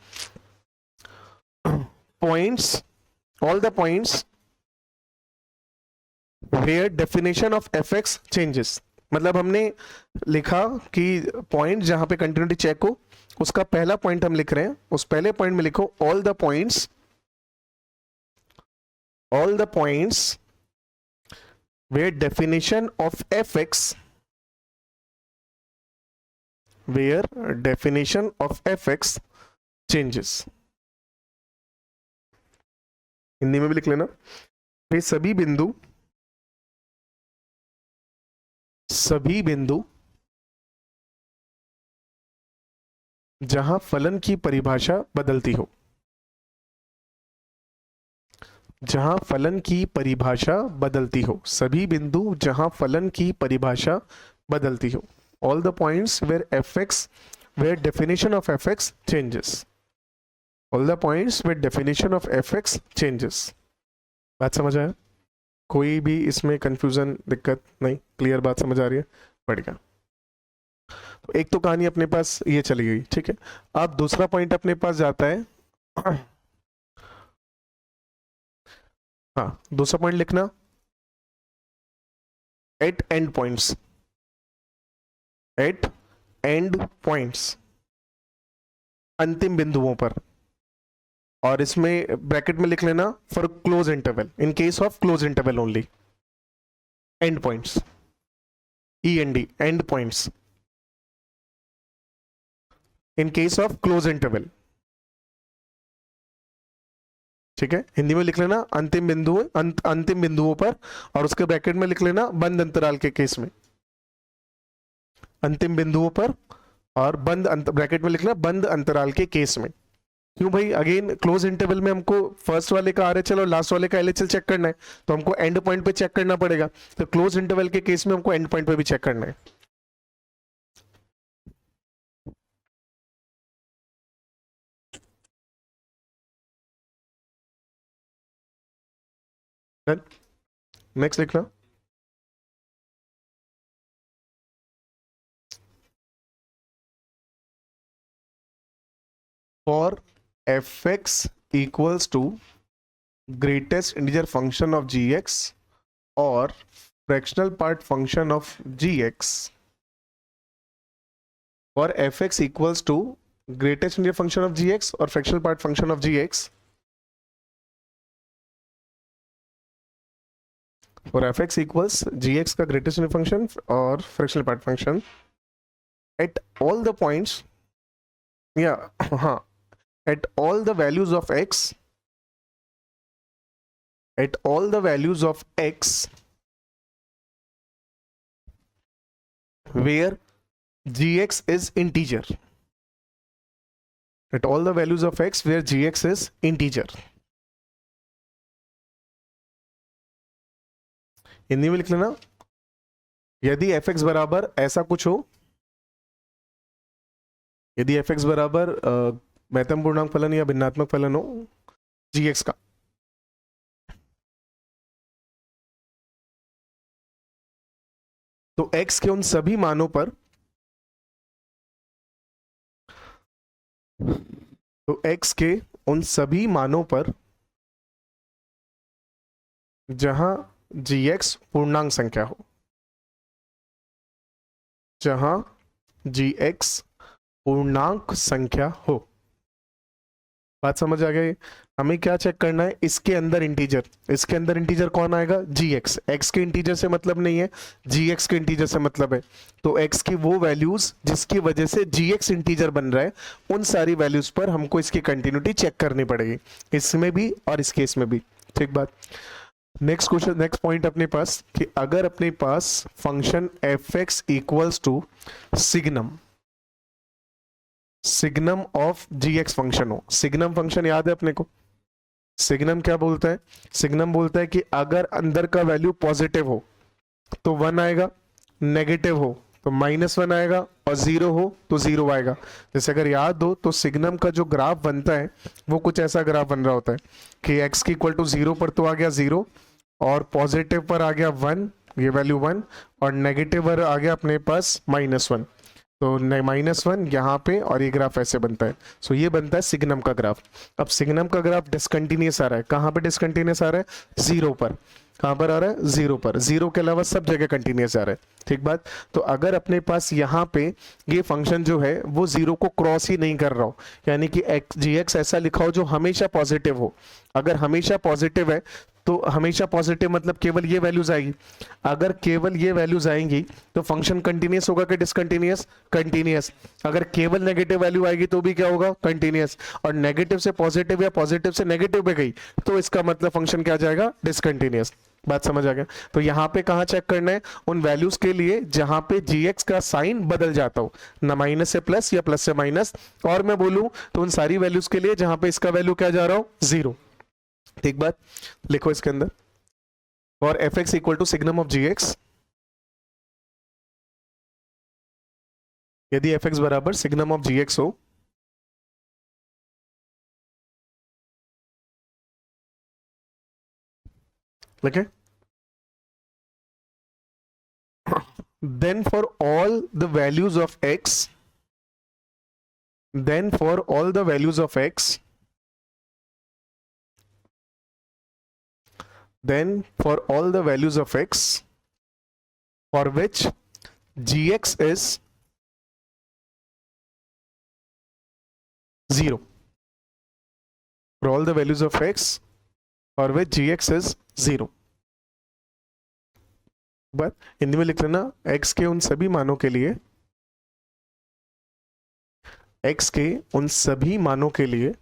points, all the points where definition of f x changes. मतलब हमने लिखा कि पॉइंट जहां पे कंटिन्यूटी चेक हो, उसका पहला पॉइंट हम लिख रहे हैं, उस पहले पॉइंट में लिखो all the points where definition of fx changes। Hindi में भी लिख लेना, वे सभी बिंदु जहां फलन की परिभाषा बदलती हो, जहां फलन की परिभाषा बदलती हो, सभी बिंदु जहां फलन की परिभाषा बदलती हो। All the points where definition of f x changes, all the points where definition of f x changes. बात समझ आया, कोई भी इसमें कंफ्यूजन, दिक्कत नहीं, क्लियर बात समझ आ रही है? बढ़िया। तो एक तो कहानी अपने पास ये चली गई, ठीक है। अब दूसरा पॉइंट अपने पास जाता है, हाँ दूसरा पॉइंट लिखना, at end points, at end points, अंतिम बिंदुओं पर, और इसमें ब्रैकेट में लिख लेना for close interval, in case of close interval only, end points, END, end points, in case of close interval. ठीक है, हिंदी में लिख लेना अंतिम बिंदुओं पर, और उसके ब्रैकेट में लिख लेना बंद अंतराल के केस में, अंतिम बिंदुओं पर, और ब्रैकेट में लिखना बंद अंतराल के केस में। क्यों भाई, अगेन क्लोज इंटरवल में हमको फर्स्ट वाले का RHL और लास्ट वाले का LHL चेक करना है, तो हमको एंड पॉइंट पे चेक करना पड़ेगा, तो क्लोज इंटरवल के केस में हमको एंड पॉइंट पे भी चेक करना है। नेक्स्ट लिखना, for fx equals to greatest integer function of gx or fractional part function of gx, for fx equals to greatest integer function of gx or fractional part function of gx, for fx equals gx का greatest integer function और fractional part function at all the points, हाँ, at all the values of x, at all the values of x where gx is integer, at all the values of x where gx is integer। Hindi में लिख लेना, यदि fx बराबर ऐसा कुछ हो, यदि fx बराबर महत्तम पूर्णांक फलन या भिन्नात्मक फलन हो gx का, तो x के उन सभी मानों पर, तो x के उन सभी मानों पर जहां gx पूर्णांक संख्या हो, जहां जी एक्स पूर्णांक संख्या हो। बात समझ आ गई? हमें क्या चेक करना है, इसके अंदर इंटीजर, इसके अंदर इंटीजर कौन आएगा, जी एक्स। एक्स के इंटीजर से मतलब नहीं है, जी एक्स के इंटीजर से मतलब है। तो एक्स की वो वैल्यूज जिसकी वजह से जी एक्स इंटीजर बन रहा है, उन सारी वैल्यूज पर हमको इसकी कंटिन्यूटी चेक करनी पड़ेगी, इसमें भी और इस केस में भी। ठीक बात। नेक्स्ट क्वेश्चन, नेक्स्ट पॉइंट अपने पास कि अगर अपने पास function F X equals to signum, signum of ji X function हो। सिग्नम फंक्शन याद है अपने को? सिग्नम क्या बोलता है? सिग्नम बोलता है कि अगर अंदर का वैल्यू पॉजिटिव हो तो 1 आएगा, नेगेटिव हो तो -1 आएगा, और 0 हो तो 0 आएगा। जैसे अगर याद हो तो सिग्नम का जो ग्राफ बनता है वो कुछ ऐसा ग्राफ बन रहा होता है कि x की इक्वल टू 0 पर तो आ गया 0, और पॉजिटिव पर आ गया 1, ये वैल्यू 1, और नेगेटिव पर आ गया अपने पास -1, तो -1 यहाँ पे, और ये ग्राफ ऐसे बनता है। सो ये बनता है सिग्नम का ग्राफ। अब सिग्नम का ग्राफ डिसकंटिन्यूअस आ रहा है, कहाँ पे डिसकंटिन्यूअस आ रहा है, 0 पर। कहाँ पर आ रहा है, 0 पर। 0 के अलावा सब जगह कंटिन्यूअस आ रहा है। ठीक बात। तो अगर अपने पास यहाँ पे ये फंक्शन जो है वो 0 को क्रॉस ही नहीं कर रहा हो, यानी कि जी एक्स ऐसा लिखा हो जो हमेशा पॉजिटिव हो। अगर हमेशा पॉजिटिव है तो हमेशा पॉजिटिव मतलब केवल ये वैल्यूज आएगी। अगर केवल ये वैल्यूज आएंगी तो फंक्शन कंटिन्यूअस होगा कि डिसकंटिन्यूअस, कंटिन्यूअस। अगर केवल नेगेटिव वैल्यू आएगी तो भी क्या होगा, कंटिन्यूअस। और नेगेटिव से पॉजिटिव या पॉजिटिव से नेगेटिव पे गई तो इसका मतलब फंक्शन क्या जाएगा, डिसकंटिन्यूअस। बात समझ आ गया? तो यहाँ पे कहाँ चेक करना है, उन वैल्यूज के लिए जहां पे जी का साइन बदल जाता हो, ना माइनस से प्लस या प्लस से माइनस। और मैं बोलूं तो उन सारी वैल्यूज के लिए जहां पे इसका वैल्यू क्या जा रहा हो, 0। ठीक बात। लिखो इसके अंदर, और f x equal to signum of ji x, यदि एफ एक्स बराबर सिग्नम ऑफ जी एक्स हो, लिखे, then for all the values of x, then for all the values of x, then for all the values of x for which gx is 0, for all the values of x for which gx is 0। But Hindi में लिख लेना, x के उन सभी मानों के लिए, x के उन सभी मानों के लिए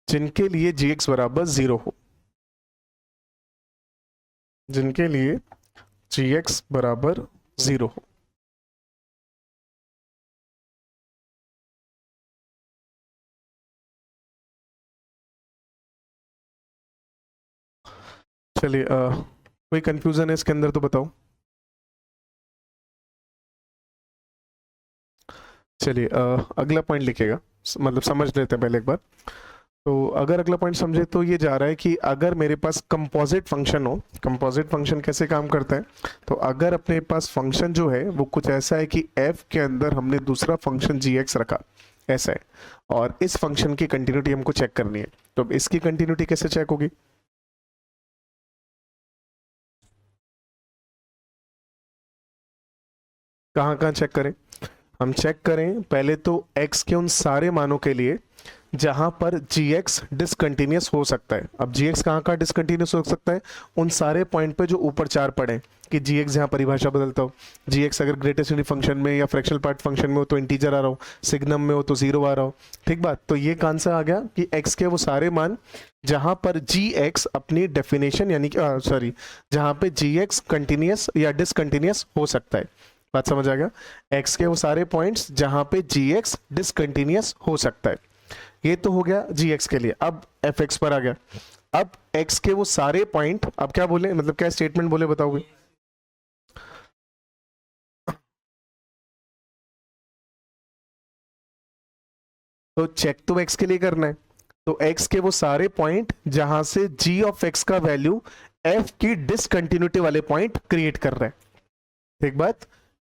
जिनके लिए gx बराबर 0 हो, जिनके लिए gx बराबर 0 हो। चलिए, कोई कंफ्यूजन है इसके अंदर तो बताओ। चलिए, अगला पॉइंट लिखेगा, मतलब समझ लेते हैं पहले एक बार। तो अगर अगला पॉइंट समझे तो ये जा रहा है कि अगर मेरे पास कंपोजिट फंक्शन हो, कंपोजिट फंक्शन कैसे काम करता है, तो अगर अपने पास फंक्शन जो है वो कुछ ऐसा है कि f के अंदर हमने दूसरा फंक्शन gx रखा, ऐसा है, और इस फंक्शन की कंटिन्यूटी हमको चेक करनी है। तो अब इसकी कंटिन्यूटी कैसे चेक होगी, कहाँ कहाँ चेक करें, हम चेक करें पहले तो x के उन सारे मानों के लिए जहां पर gx डिसकंटिन्यूअस हो सकता है। अब gx कहाँ कहाँ डिसकंटिन्यूअस हो सकता है, उन सारे पॉइंट पे जो ऊपर 4 पड़े कि gx जहां परिभाषा बदलता हो, gx अगर ग्रेटेस्ट यूनिट फंक्शन में या फ्रैक्शनल पार्ट फंक्शन में हो तो इंटीजर आ रहा हो, सिग्नम में हो तो 0 आ रहा हो। ठीक बात। तो ये कौन सा आ गया कि x के वो सारे मान जहां पर gx अपनी डेफिनेशन यानी कि सॉरी, जहां पे gx कंटिन्यूअस या डिसकंटिन्यूअस हो सकता है। बात समझ आ गया? x के वो सारे पॉइंट्स जहां पे gx डिसकंटिन्यूअस हो सकता है। ये तो हो गया gx के लिए। अब fx पर आ गया। अब x के वो सारे पॉइंट, अब क्या बोले, मतलब क्या स्टेटमेंट बोले बताओगे, तो चेक तो x के लिए करना है, तो x के वो सारे पॉइंट जहां से g ऑफ x का वैल्यू f की डिसकंटिन्यूटी वाले पॉइंट क्रिएट कर रहा है। ठीक बात।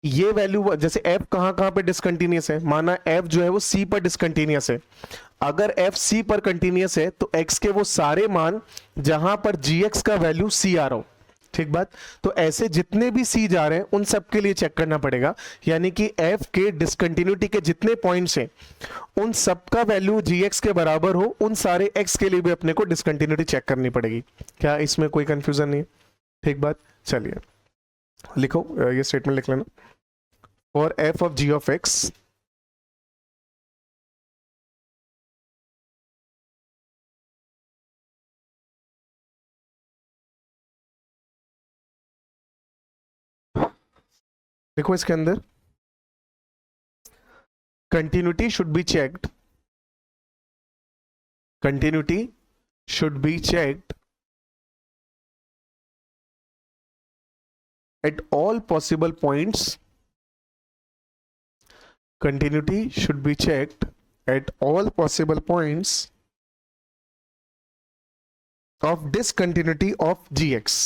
ये वैल्यू जैसे f कहां कहां पे डिसकंटिन्यूअस है, माना f जो है वो c पर डिसकंटिन्यूअस है। अगर f c पर कंटिन्यूअस है तो x के वो सारे मान जहां पर gx का वैल्यू c आ रहा हो, ठीक बात। तो ऐसे जितने भी सी जा रहे हैं उन सब के लिए चेक करना पड़ेगा, यानी कि एफ के डिसकंटिन्यूटी के जितने पॉइंट्स हैं उन सब का वैल्यू जी एक्स के बराबर हो, उन सारे एक्स के लिए भी अपने को डिसकंटिन्यूटी चेक करनी पड़ेगी। क्या इसमें कोई कंफ्यूजन नहीं है? ठीक बात। चलिए लिखो, ये स्टेटमेंट लिख लेना। For f of g of x, देखो इसके अंदर continuity should be checked, continuity should be checked at all possible points, continuity should be checked at all possible points of discontinuity of gx,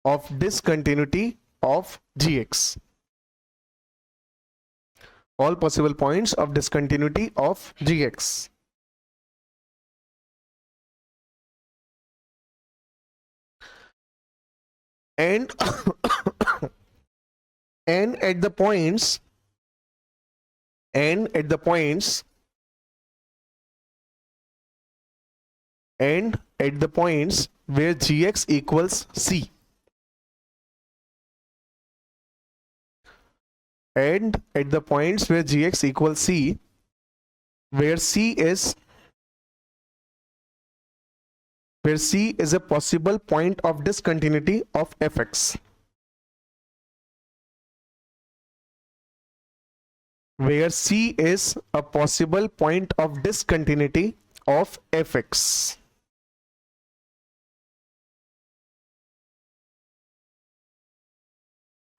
of discontinuity of gx, all possible points of discontinuity of gx. And and at the points, and at the points, and at the points where gx equals c, and at the points where gx equals c, where c is, where c is a possible point of discontinuity of fx, where c is a possible point of discontinuity of fx.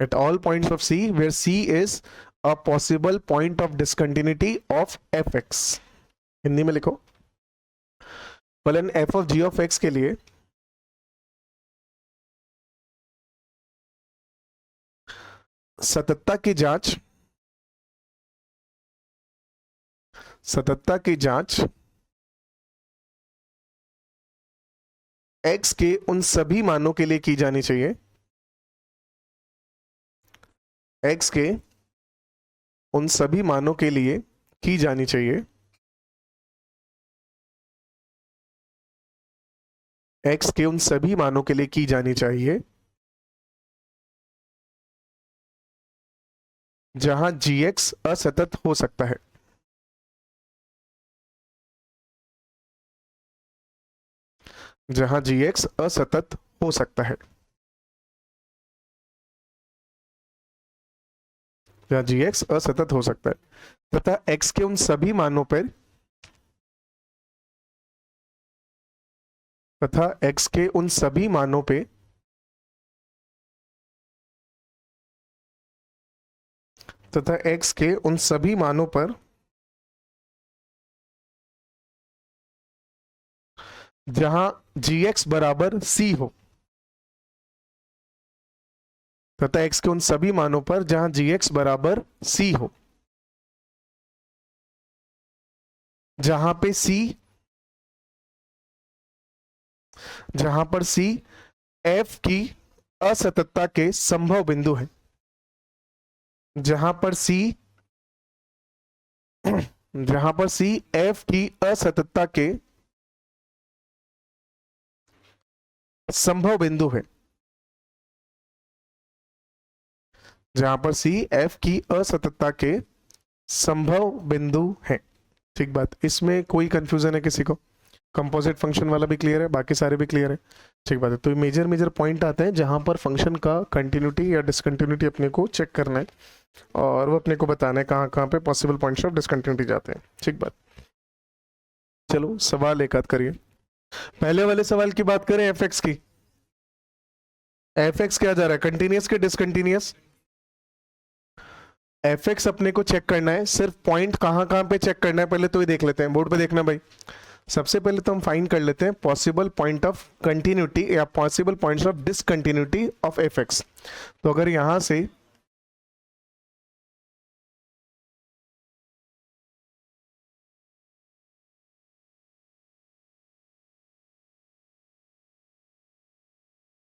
At all points of c where c is a possible point of discontinuity of fx. Hindi में लिखो, फलन f of g of x के लिए सततता की जांच, सततता की जांच x के उन सभी मानों के लिए की जानी चाहिए, x के उन सभी मानों के लिए की जानी चाहिए, x के उन सभी मानों के लिए की जानी चाहिए जहां gx असतत हो सकता है, जहां gx असतत हो सकता है, जहां gx असतत हो सकता है, तथा x के उन सभी मानों पर, तथा x के उन सभी मानों पे तथा x के उन सभी मानों पर जहां gx बराबर c हो, तथा x के उन सभी मानों पर जहां gx बराबर c हो, जहां पे c, जहां पर c f की असततता के संभव बिंदु है, जहां पर c, जहां पर c f की असततता के संभव बिंदु है, जहां पर c f की असततता के संभव बिंदु है। ठीक बात। इसमें कोई कंफ्यूजन है किसी को? कंपोजिट फंक्शन वाला भी क्लियर है, बाकी सारे भी क्लियर है? ठीक बात है। तो मेजर मेजर पॉइंट आते हैं जहां पर फंक्शन का कंटिन्यूटी या डिसकंटिन्यूटी अपने को चेक करना है और वो अपने को बताना है कहाँ कहाँ पे पॉसिबल पॉइंट्स ऑफ डिसकंटिन्यूटी जाते हैं। ठीक बात। चलो सवाल एक आध करिए। पहले वाले सवाल की बात करें एफ एक्स की। एफ एक्स क्या जा रहा है, कंटिन्यूस के डिसकंटिन्यूस? एफ एक्स अपने को चेक करना है, सिर्फ पॉइंट कहाँ कहाँ पे चेक करना है पहले तो ये देख लेते हैं। बोर्ड पे देखना भाई। सबसे पहले तो हम फाइंड कर लेते हैं पॉसिबल पॉइंट ऑफ कंटिन्यूटी या possible points of discontinuity of f x. तो अगर यहां से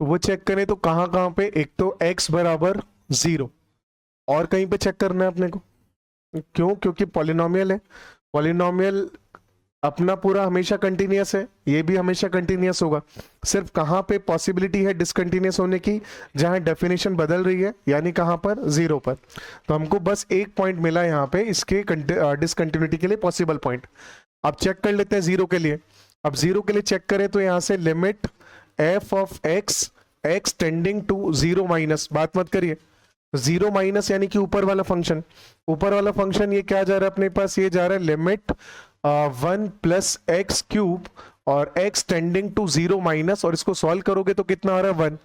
तो वो चेक करें तो कहाँ कहाँ पे, एक तो x बराबर 0, और कहीं पे चेक करना है अपने को। क्यों? क्योंकि पॉलिनोमियल है, पॉलिनोमियल अपना पूरा हमेशा कंटिन्यूअस है, ये भी हमेशा कंटिन्यूअस होगा। सिर्फ कहाँ पे पॉसिबिलिटी है डिसकंटिन्यूअस होने की, जहां डेफिनेशन बदल रही है, यानी कहां पर, 0 पर। तो हमको बस एक पॉइंट मिला यहाँ पे इसके डिसकंटिन्यूटी के लिए पॉसिबल पॉइंट। अब चेक कर लेते हैं 0 के लिए। अब 0 के लिए चेक करें तो यहां से limit f of x, x tending to 0 minus, बात मत करिए, 0 माइनस यानी कि ऊपर वाला फंक्शन, ऊपर वाला फंक्शन ये क्या जा रहा है अपने पास, ये जा रहा है लिमिट 1 प्लस एक्स क्यूब और x टेंडिंग टू 0 माइनस, और इसको सॉल्व करोगे तो कितना आ रहा है 1।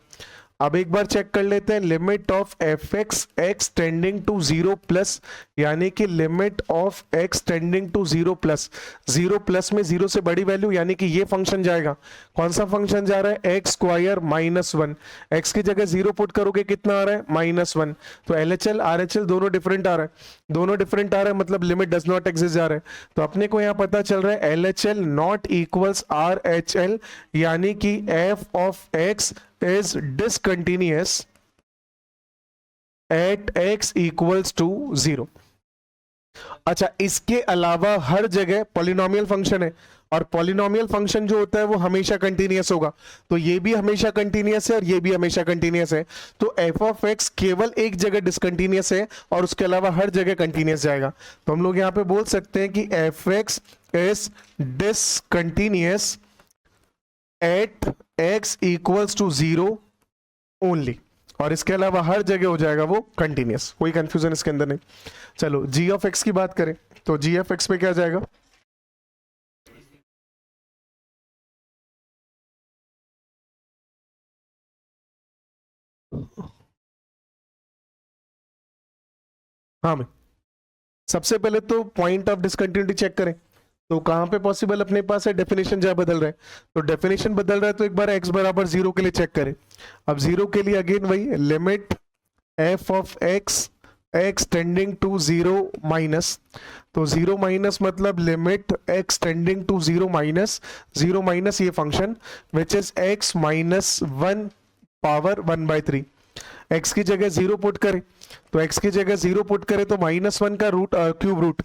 अब एक बार चेक कर लेते हैं limit of f x, x tending to 0 plus, यानी कि limit of x tending to 0 plus, 0 plus में 0 से बड़ी वैल्यू, यानी कि ये फंक्शन जाएगा। कौन सा फंक्शन जा रहा है, एक्स स्क्वायर माइनस 1, एक्स की जगह 0 पुट करोगे कितना आ रहा है, -1। तो LHL RHL दोनों डिफरेंट आ रहा है, दोनों डिफरेंट आ रहा है, मतलब लिमिट डज नॉट एग्जिस्ट जा रहा है। तो अपने को यहाँ पता चल रहा है LHL नॉट इक्वल्स RHL, यानी कि f of x is discontinuous at x equals to 0। अच्छा, इसके अलावा हर जगह पॉलिनोमियल फंक्शन है, और पॉलिनोमियल फंक्शन जो होता है वो हमेशा कंटिन्यूअस होगा। तो ये भी हमेशा कंटिन्यूअस है और ये भी हमेशा कंटिन्यूअस है। तो f ऑफ x केवल एक जगह डिसकंटिन्यूअस है और उसके अलावा हर जगह कंटिन्यूअस जाएगा। तो हम लोग यहां पे बोल सकते हैं कि f x is discontinuous at x equals to 0 only, और इसके अलावा हर जगह हो जाएगा वो कंटिन्यूअस, कोई कंफ्यूजन इसके अंदर नहीं। चलो g ऑफ x की बात करें तो g ऑफ x पे क्या जाएगा, हाँ मैं सबसे पहले तो पॉइंट ऑफ डिसकंटिन्यूटी चेक करें। तो कहां पे पॉसिबल अपने पास है, डेफिनेशन जहां बदल रहा है, तो डेफिनेशन बदल रहा है तो एक बार x बराबर 0 के लिए चेक करें। अब 0 के लिए अगेन वही limit f of x, x tending to 0 minus, तो 0 माइनस मतलब limit x tending to 0 minus, 0 minus ये function which is x minus 1 power 1/3। x की जगह 0 पुट करें, तो x की जगह 0 पुट करें तो -1 का रूट क्यूब रूट,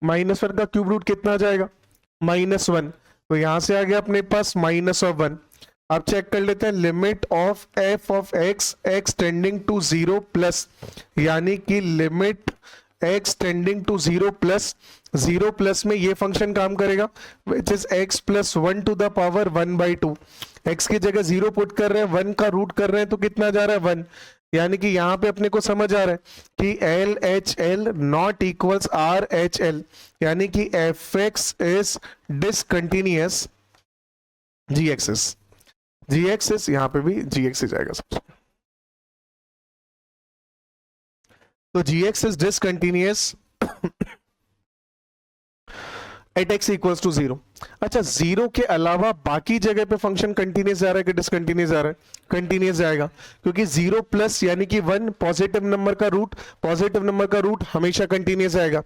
-1 का क्यूब रूट कितना आ जाएगा, -1। तो यहां से आ गया अपने पास -1। अब चेक कर लेते हैं limit of f of x, x tending to 0 plus, यानी कि limit x tending to 0 plus, 0 plus में ये फंक्शन काम करेगा which is x plus 1 to the power 1/2। x की जगह 0 पुट कर रहे हैं, 1 का रूट कर रहे हैं तो कितना जा रहा है 1, यानी कि यहां पे अपने को समझ आ रहा है कि LHL नॉट इक्वल्स RHL, यानी कि fx is discontinuous g axis, G axis यहां पे भी जी एक्सिस जाएगा सबसे। तो G axis discontinuous at X equals to 0। अच्छा, 0 के अलावा बाकी जगह पे फंक्शन कंटिन्यूअस जा रहा है कि डिसकंटिन्यूअस जा रहा है, कंटिन्यूअस जाएगा, क्योंकि 0 प्लस यानी कि 1 पॉजिटिव नंबर का रूट, पॉजिटिव नंबर का रूट हमेशा कंटिन्यूअस आएगा।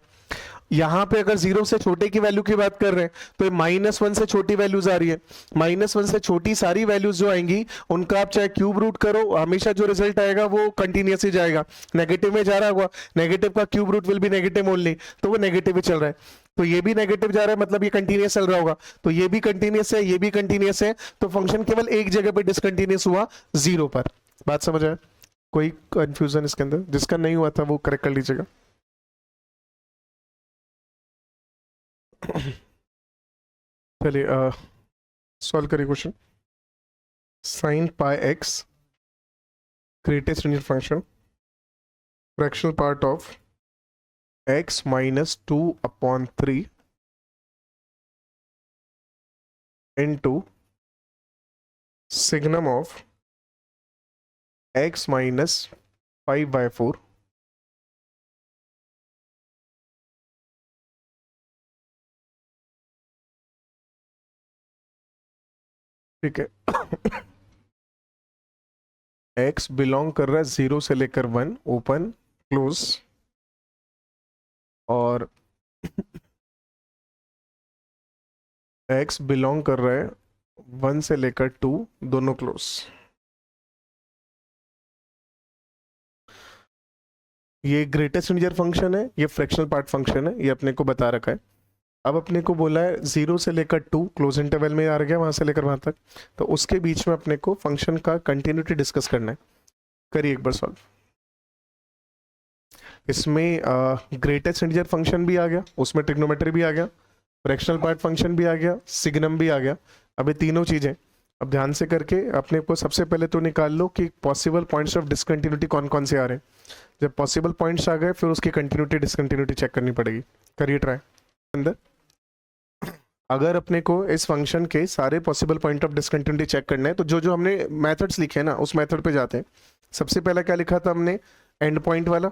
यहां पे अगर 0 से छोटे की वैल्यू की बात कर रहे हैं तो -1 से छोटी वैल्यूज आ रही है, -1 से छोटी सारी वैल्यूज जो आएंगी उनका आप चाहे क्यूब रूट करो, हमेशा जो रिजल्ट आएगा वो कंटिन्यूअस ही जाएगा। नेगेटिव में जा रहा होगा, नेगेटिव का cube root will be negative only, तो वो नेगेटिव ही चल रहा है। तो ये भी नेगेटिव जा रहा है मतलब ये कंटिन्यूअस चल रहा होगा, तो ये भी कंटिन्यूअस है, ये भी कंटिन्यूअस है, तो फंक्शन केवल एक जगह पे डिसकंटिन्यूअस हुआ, 0 पर। बात समझ आया? कोई कंफ्यूजन इसके अंदर? जिसका नहीं हुआ था वो करेक्ट कर लीजिएगा। चलिए सॉल्व करिए question. sin pi x greatest range function, fractional part of x minus 2/3 into signum of x minus 5/4 ठीक है। x बिलोंग कर रहा है 0 से लेकर 1, ओपन क्लोज, और x बिलोंग कर रहा है 1 से लेकर 2, दोनों क्लोज। ये ग्रेटेस्ट इंटीजर फंक्शन है, ये फ्रैक्शनल पार्ट फंक्शन है, ये अपने को बता रखा है। अब अपने को बोला है 0 से लेकर 2 क्लोज इंटरवल में आ गया, वहां से लेकर वहां तक, तो उसके बीच में अपने को फंक्शन का कंटिन्यूटी डिस्कस करना है। करिए एक बार सॉल्व। इसमें ग्रेटेस्ट इंटीजर फंक्शन भी आ गया, उसमें ट्रिग्नोमेट्री भी आ गया, फ्रैक्शनल पार्ट फंक्शन भी आ गया, सिग्नम भी आ गया। अब ये तीनों चीजें अब ध्यान से करके अपने को सबसे पहले तो निकाल लो कि पॉसिबल पॉइंट्स ऑफ डिसकंटिन्यूटी कौन कौन से आ रहे हैं। जब पॉसिबल पॉइंट्स आ गए फिर उसकी कंटिन्यूटी डिसकंटिन्यूटी चेक करनी पड़ेगी। करिए ट्राई। अंदर अगर अपने को इस फंक्शन के सारे possible point of discontinuity check करना है तो जो जो हमने मेथड्स लिखे हैं ना उस मेथड पे जाते हैं। सबसे पहला क्या लिखा था हमने, एंड पॉइंट वाला।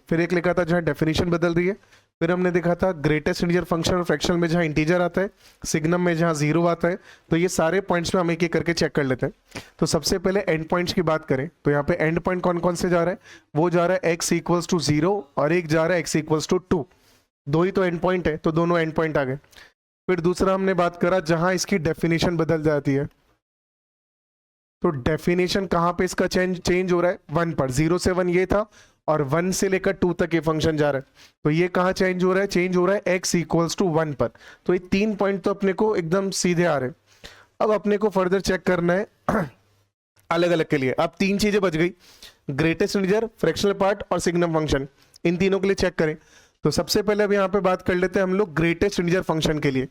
फिर एक लिखा था जहाँ डेफिनेशन बदल रही है। फिर हमने देखा था ग्रेटेस्ट इंटीजर फंक्शन और फ्रैक्शनल में जहाँ इंटीजर आता है, सिग्नम में जहाँ 0 आता है। तो ये सारे पॉइंट्स में हम एक एक करके चेक कर लेते हैं। तो सबसे पहले एंड पॉइंट्स की बात करें तो यहाँ पे एंड पॉइंट कौन कौन से जा रहा है, वो जा रहा है x इक्वल्स टू 0 और एक जा रहा है x इक्वल्स टू 2। दो ही तो एंड पॉइंट है तो दोनों एंड पॉइंट आ गए। फिर दूसरा हमने बात करा जहां इसकी डेफिनेशन बदल जाती है। तो डेफिनेशन कहां पे इसका चेंज हो रहा है, 1 पर। 0 से 1 ये था और 1 से लेकर 2 तक ये फंक्शन जा रहा है। तो ये कहां चेंज हो रहा है, चेंज हो रहा है x इक्वल्स टू 1 पर। तो ये 3 पॉइंट तो अपने को एकदम सीधे आ रहे हैं। अब अपने को फर्दर चेक करना है अलग अलग के लिए। अब 3 चीजें बच गई, ग्रेटेस्ट इंटीजर, फ्रैक्शनल पार्ट और सिग्नम फंक्शन। इन तीनों के लिए चेक करें। तो सबसे पहले अब यहाँ पे बात कर लेते हैं हम लोग ग्रेटेस्ट इंटीजर फंक्शन के लिए।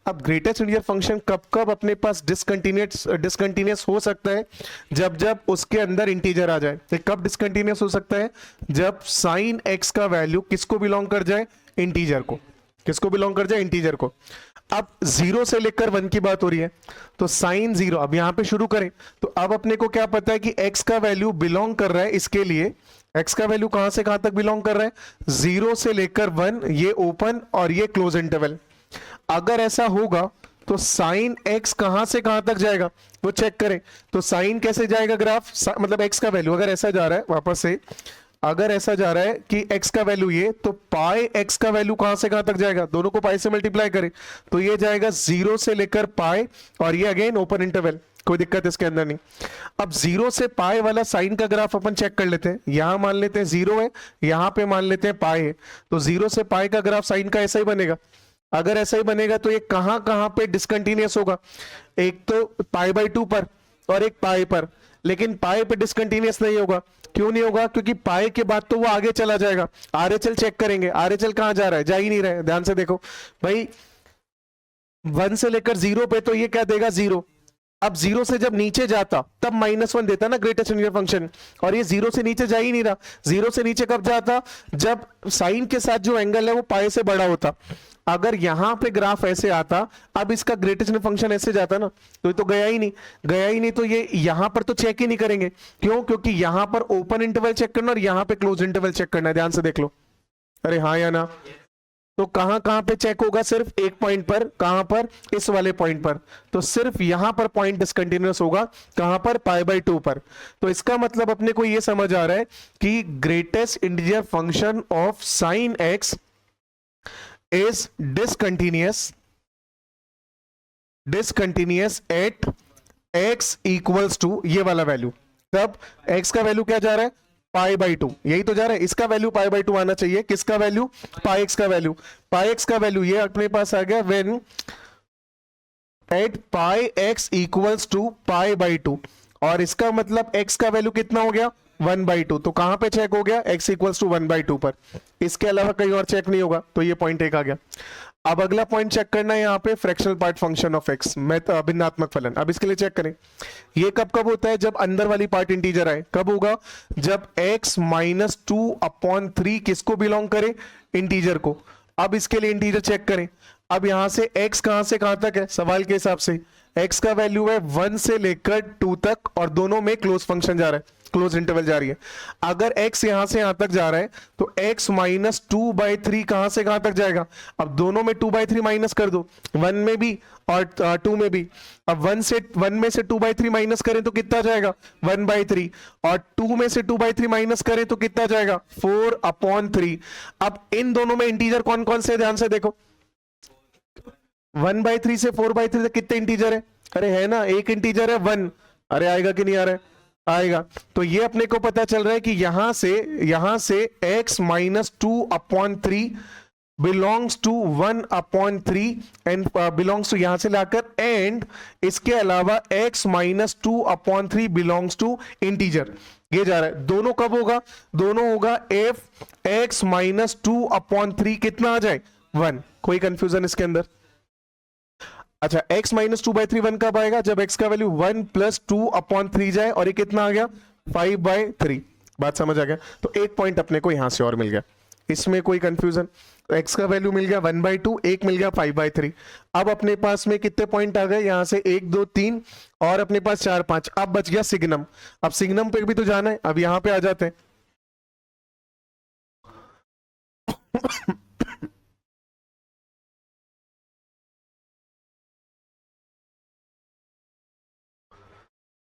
अब ग्रेटेस्ट इंटीजर फंक्शन कब कब अपने पास डिसकंटिन्यूअस हो सकता है, जब जब उसके अंदर इंटीजर आ जाए। तो कब डिसकंटिन्यूअस हो सकता है, जब साइन एक्स का वैल्यू किसको बिलोंग कर जाए, इंटीजर को। किसको बिलोंग कर जाए, इंटीजर को। अब 0 से लेकर 1 की बात हो रही है तो साइन 0। अब यहां पे शुरू करें तो अब अपने को क्या पता है कि x का वैल्यू बिलोंग कर रहा है, इसके लिए x का वैल्यू कहां से कहां तक बिलोंग कर रहा है, 0 से लेकर 1, ये ओपन और ये क्लोज इंटरवल। अगर ऐसा होगा तो साइन x कहां से कहां तक जाएगा वो चेक करें। तो साइन कैसे जाएगा ग्राफ, मतलब x का वैल्यू अगर ऐसा जा रहा है, वापस से अगर ऐसा जा रहा है कि x का वैल्यू ये, तो पाई x का वैल्यू कहां से कहां तक जाएगा, दोनों को पाई से मल्टीप्लाई करें तो ये जाएगा 0 से लेकर पाई और ये अगेन ओपन इंटरवल। कोई दिक्कत इसके अंदर नहीं। अब 0 से पाई वाला साइन का ग्राफ अपन चेक कर लेते हैं। यहां मान लेते हैं 0 है, यहां पे मान लेते हैं पाई है। तो 0 से पाई का ग्राफ साइन का ऐसा ही बनेगा। अगर ऐसा ही बनेगा तो ये कहां कहां पे डिसकंटिन्यूअस होगा, एक तो पाई बाई 2 पर और एक पाई पर। लेकिन पाई पे डिसकंटिन्यूअस नहीं होगा। क्यों नहीं होगा, क्योंकि पाई के बाद तो वो आगे चला जाएगा। आरएचएल चेक करेंगे, आरएचएल कहां जा रहा है, जा ही नहीं रहा है। ध्यान से देखो भाई, 1 से लेकर 0 पे तो ये क्या देगा, 0। अब 0 से जब नीचे जाता तब -1 देता ना ग्रेटेस्ट इंटीजर फंक्शन, और ये 0 से नीचे जा ही नहीं रहा। 0 से नीचे कब जाता, जब साइन के साथ जो एंगल है वो पाई से बड़ा होता। अगर यहां पे ग्राफ ऐसे आता, अब इसका ग्रेटेस्ट फंक्शन ऐसे जाता ना, तो ये तो गया ही नहीं। गया ही नहीं तो ये यहां पर तो चेक ही नहीं करेंगे। क्यों, क्योंकि यहां पर ओपन इंटरवल चेक करना और यहां पे क्लोज इंटरवल चेक करना है। ध्यान से देख लो, अरे हाँ या ना। तो कहां कहां पे चेक होगा, सिर्फ एक पॉइंट पर। कहां पर, इस वाले पॉइंट पर। तो सिर्फ यहां पर पॉइंट डिसकंटिन्यूअस होगा, कहां पर, पाई बाई 2 पर। तो इसका मतलब अपने को यह समझ आ रहा है कि greatest integer function of sine x is discontinuous at x equals to ये वाला वैल्यू। तब x का वैल्यू क्या जा रहा है, पाई बाई 2, यही तो जा रहा है। इसका वैल्यू पाई बाई 2 आना चाहिए। किसका वैल्यू, पाई एक्स का वैल्यू। पाई एक्स का वैल्यू ये अपने पास आ गया when at pi x equals to pi by 2। और इसका मतलब x का वैल्यू कितना हो गया, 1/2। तो कहां पे चेक हो गया, x इक्वल्स टू 1/2 पर। इसके अलावा कहीं और चेक नहीं होगा। तो ये पॉइंट एक आ गया। अब अगला पॉइंट चेक करना है यहाँ पे fractional part function of x, भिन्नात्मक फलन। अब इसके लिए चेक करें, ये कब कब होता है, जब अंदर वाली पार्ट इंटीजर आए। कब होगा, जब x -2/3 किसको बिलोंग करे, इंटीजर को। अब इसके लिए इंटीजर चेक करें। अब यहां से x कहां से कहां तक है, सवाल के हिसाब से x का वैल्यू है 1 से लेकर 2 तक और दोनों में क्लोज फंक्शन जा रहा है, क्लोज इंटरवल जा रही है। अगर x यहां से यहां तक जा रहा है तो x -2/3 कहां से कहां तक जाएगा। अब दोनों में 2/3 माइनस कर दो, 1 में भी और 2 में भी। अब 1 में से 2/3 माइनस करें तो कितना जाएगा, 1/3। और 2 में से 2/3 माइनस करें तो कितना जाएगा, 4/3। अब इन दोनों में इंटीजर कौन कौन से, ध्यान से देखो। 1/3 से 4/3 तक कितने इंटीजर है, अरे है ना, एक इंटीजर है 1। अरे आएगा कि नहीं आ रहा है, आएगा। तो ये अपने को पता चल रहा है कि यहां से x minus 2/3 belongs to 1/3 and belongs to यहां से लाकर एंड इसके अलावा x minus 2/3 belongs to integer. ये जा रहा है, दोनों कब होगा? दोनों होगा f x माइनस 2/3 कितना आ जाए 1। कोई कंफ्यूजन इसके अंदर? अच्छा, x माइनस 2/3 1 कब आएगा? जब x का वैल्यू 1 प्लस 2/3 जाए और ये कितना आ गया 5/3। बात समझ आ गया? तो एक पॉइंट अपने को यहां से और मिल गया, इसमें कोई कंफ्यूजन? x का वैल्यू मिल गया 1/2, एक मिल गया 5/3। अब अपने पास में कितने पॉइंट आ गए? यहां से 1 2 3 और अपने पास 4 5। अब बच गया सिग्नम। अब सिग्नम पे भी तो जाना है, अब यहां पे आ जाते हैं।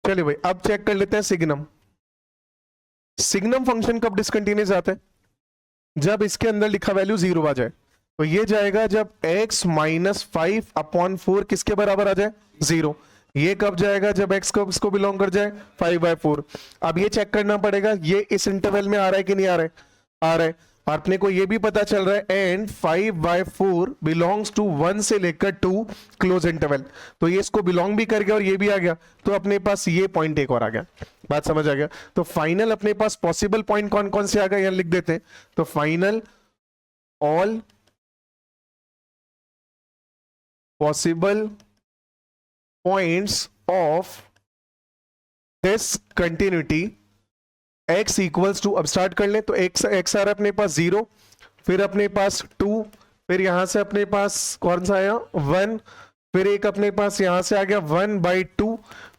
चलिए भाई, अब चेक कर लेते हैं सिग्नम। सिग्नम फंक्शन कब डिसकंटिन्यूअस आता है? जब इसके अंदर लिखा वैल्यू 0 आ जाए। तो ये जाएगा जब x माइनस 5/4 किसके बराबर आ जाए 0। ये कब जाएगा? जब x कब इसको बिलोंग कर जाए 5/4। अब ये चेक करना पड़ेगा ये इस इंटरवल में आ रहा है कि नहीं आ रहा है? आ रहा है। और अपने को ये भी पता चल रहा है एंड 5/4 बिलोंग्स टू 1 से लेकर 2 क्लोज इंटरवल। तो ये इसको बिलोंग भी कर गया और ये भी आ गया, तो अपने पास ये पॉइंट एक और आ गया। बात समझ आ गया? तो फाइनल अपने पास पॉसिबल पॉइंट कौन कौन से आ गए, यहां लिख देते हैं। तो final all possible points of discontinuity x equals to, अब स्टार्ट कर ले तो x आ रहा है अपने पास 0, फिर अपने पास 2, फिर यहां से अपने पास कौन सा आया 1, फिर एक अपने पास यहां से आ गया 1/2,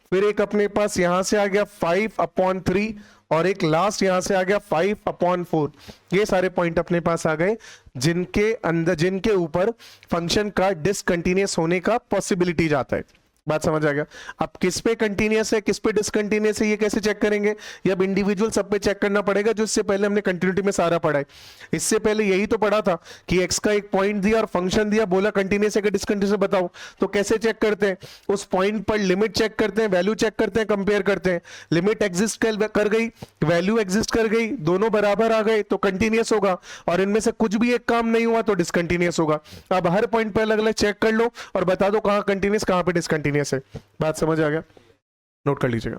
फिर एक अपने पास यहां से आ गया 5/3 और एक लास्ट यहां से आ गया 5/4। ये सारे पॉइंट अपने पास आ गए जिनके अंदर जिनके ऊपर फंक्शन का डिसकंटिन्यूअस होने का पॉसिबिलिटी जाता है। बात समझ आ गया? अब किस पे कंटिन्यूअस है किस पे डिसकंटिन्यूअस है ये कैसे चेक करेंगे? ये अब इंडिविजुअल सब पे चेक करना पड़ेगा, जो इससे पहले हमने कंटिन्यूटी में सारा पढ़ा है। इससे पहले यही तो पढ़ा था कि x का एक पॉइंट दिया और फंक्शन दिया, बोला कंटिन्यूअस है कि डिसकंटिन्यूअस है बताओ। तो कैसे चेक करते हैं? उस पॉइंट पर लिमिट चेक करते हैं, वैल्यू चेक करते हैं, कंपेयर करते हैं। लिमिट एग्जिस्ट कर गई, वैल्यू एग्जिस्ट कर गई, दोनों बराबर आ गए तो कंटिन्यूअस होगा, और इनमें से कुछ भी एक काम नहीं हुआ तो डिसकंटिन्यूअस होगा। अब हर पॉइंट पर अलग अलग चेक कर लो और बता दो कहां कंटिन्यूअस कहां पे डिसकंटिन्यूअस है। बात समझ आ गया? नोट कर लीजिएगा।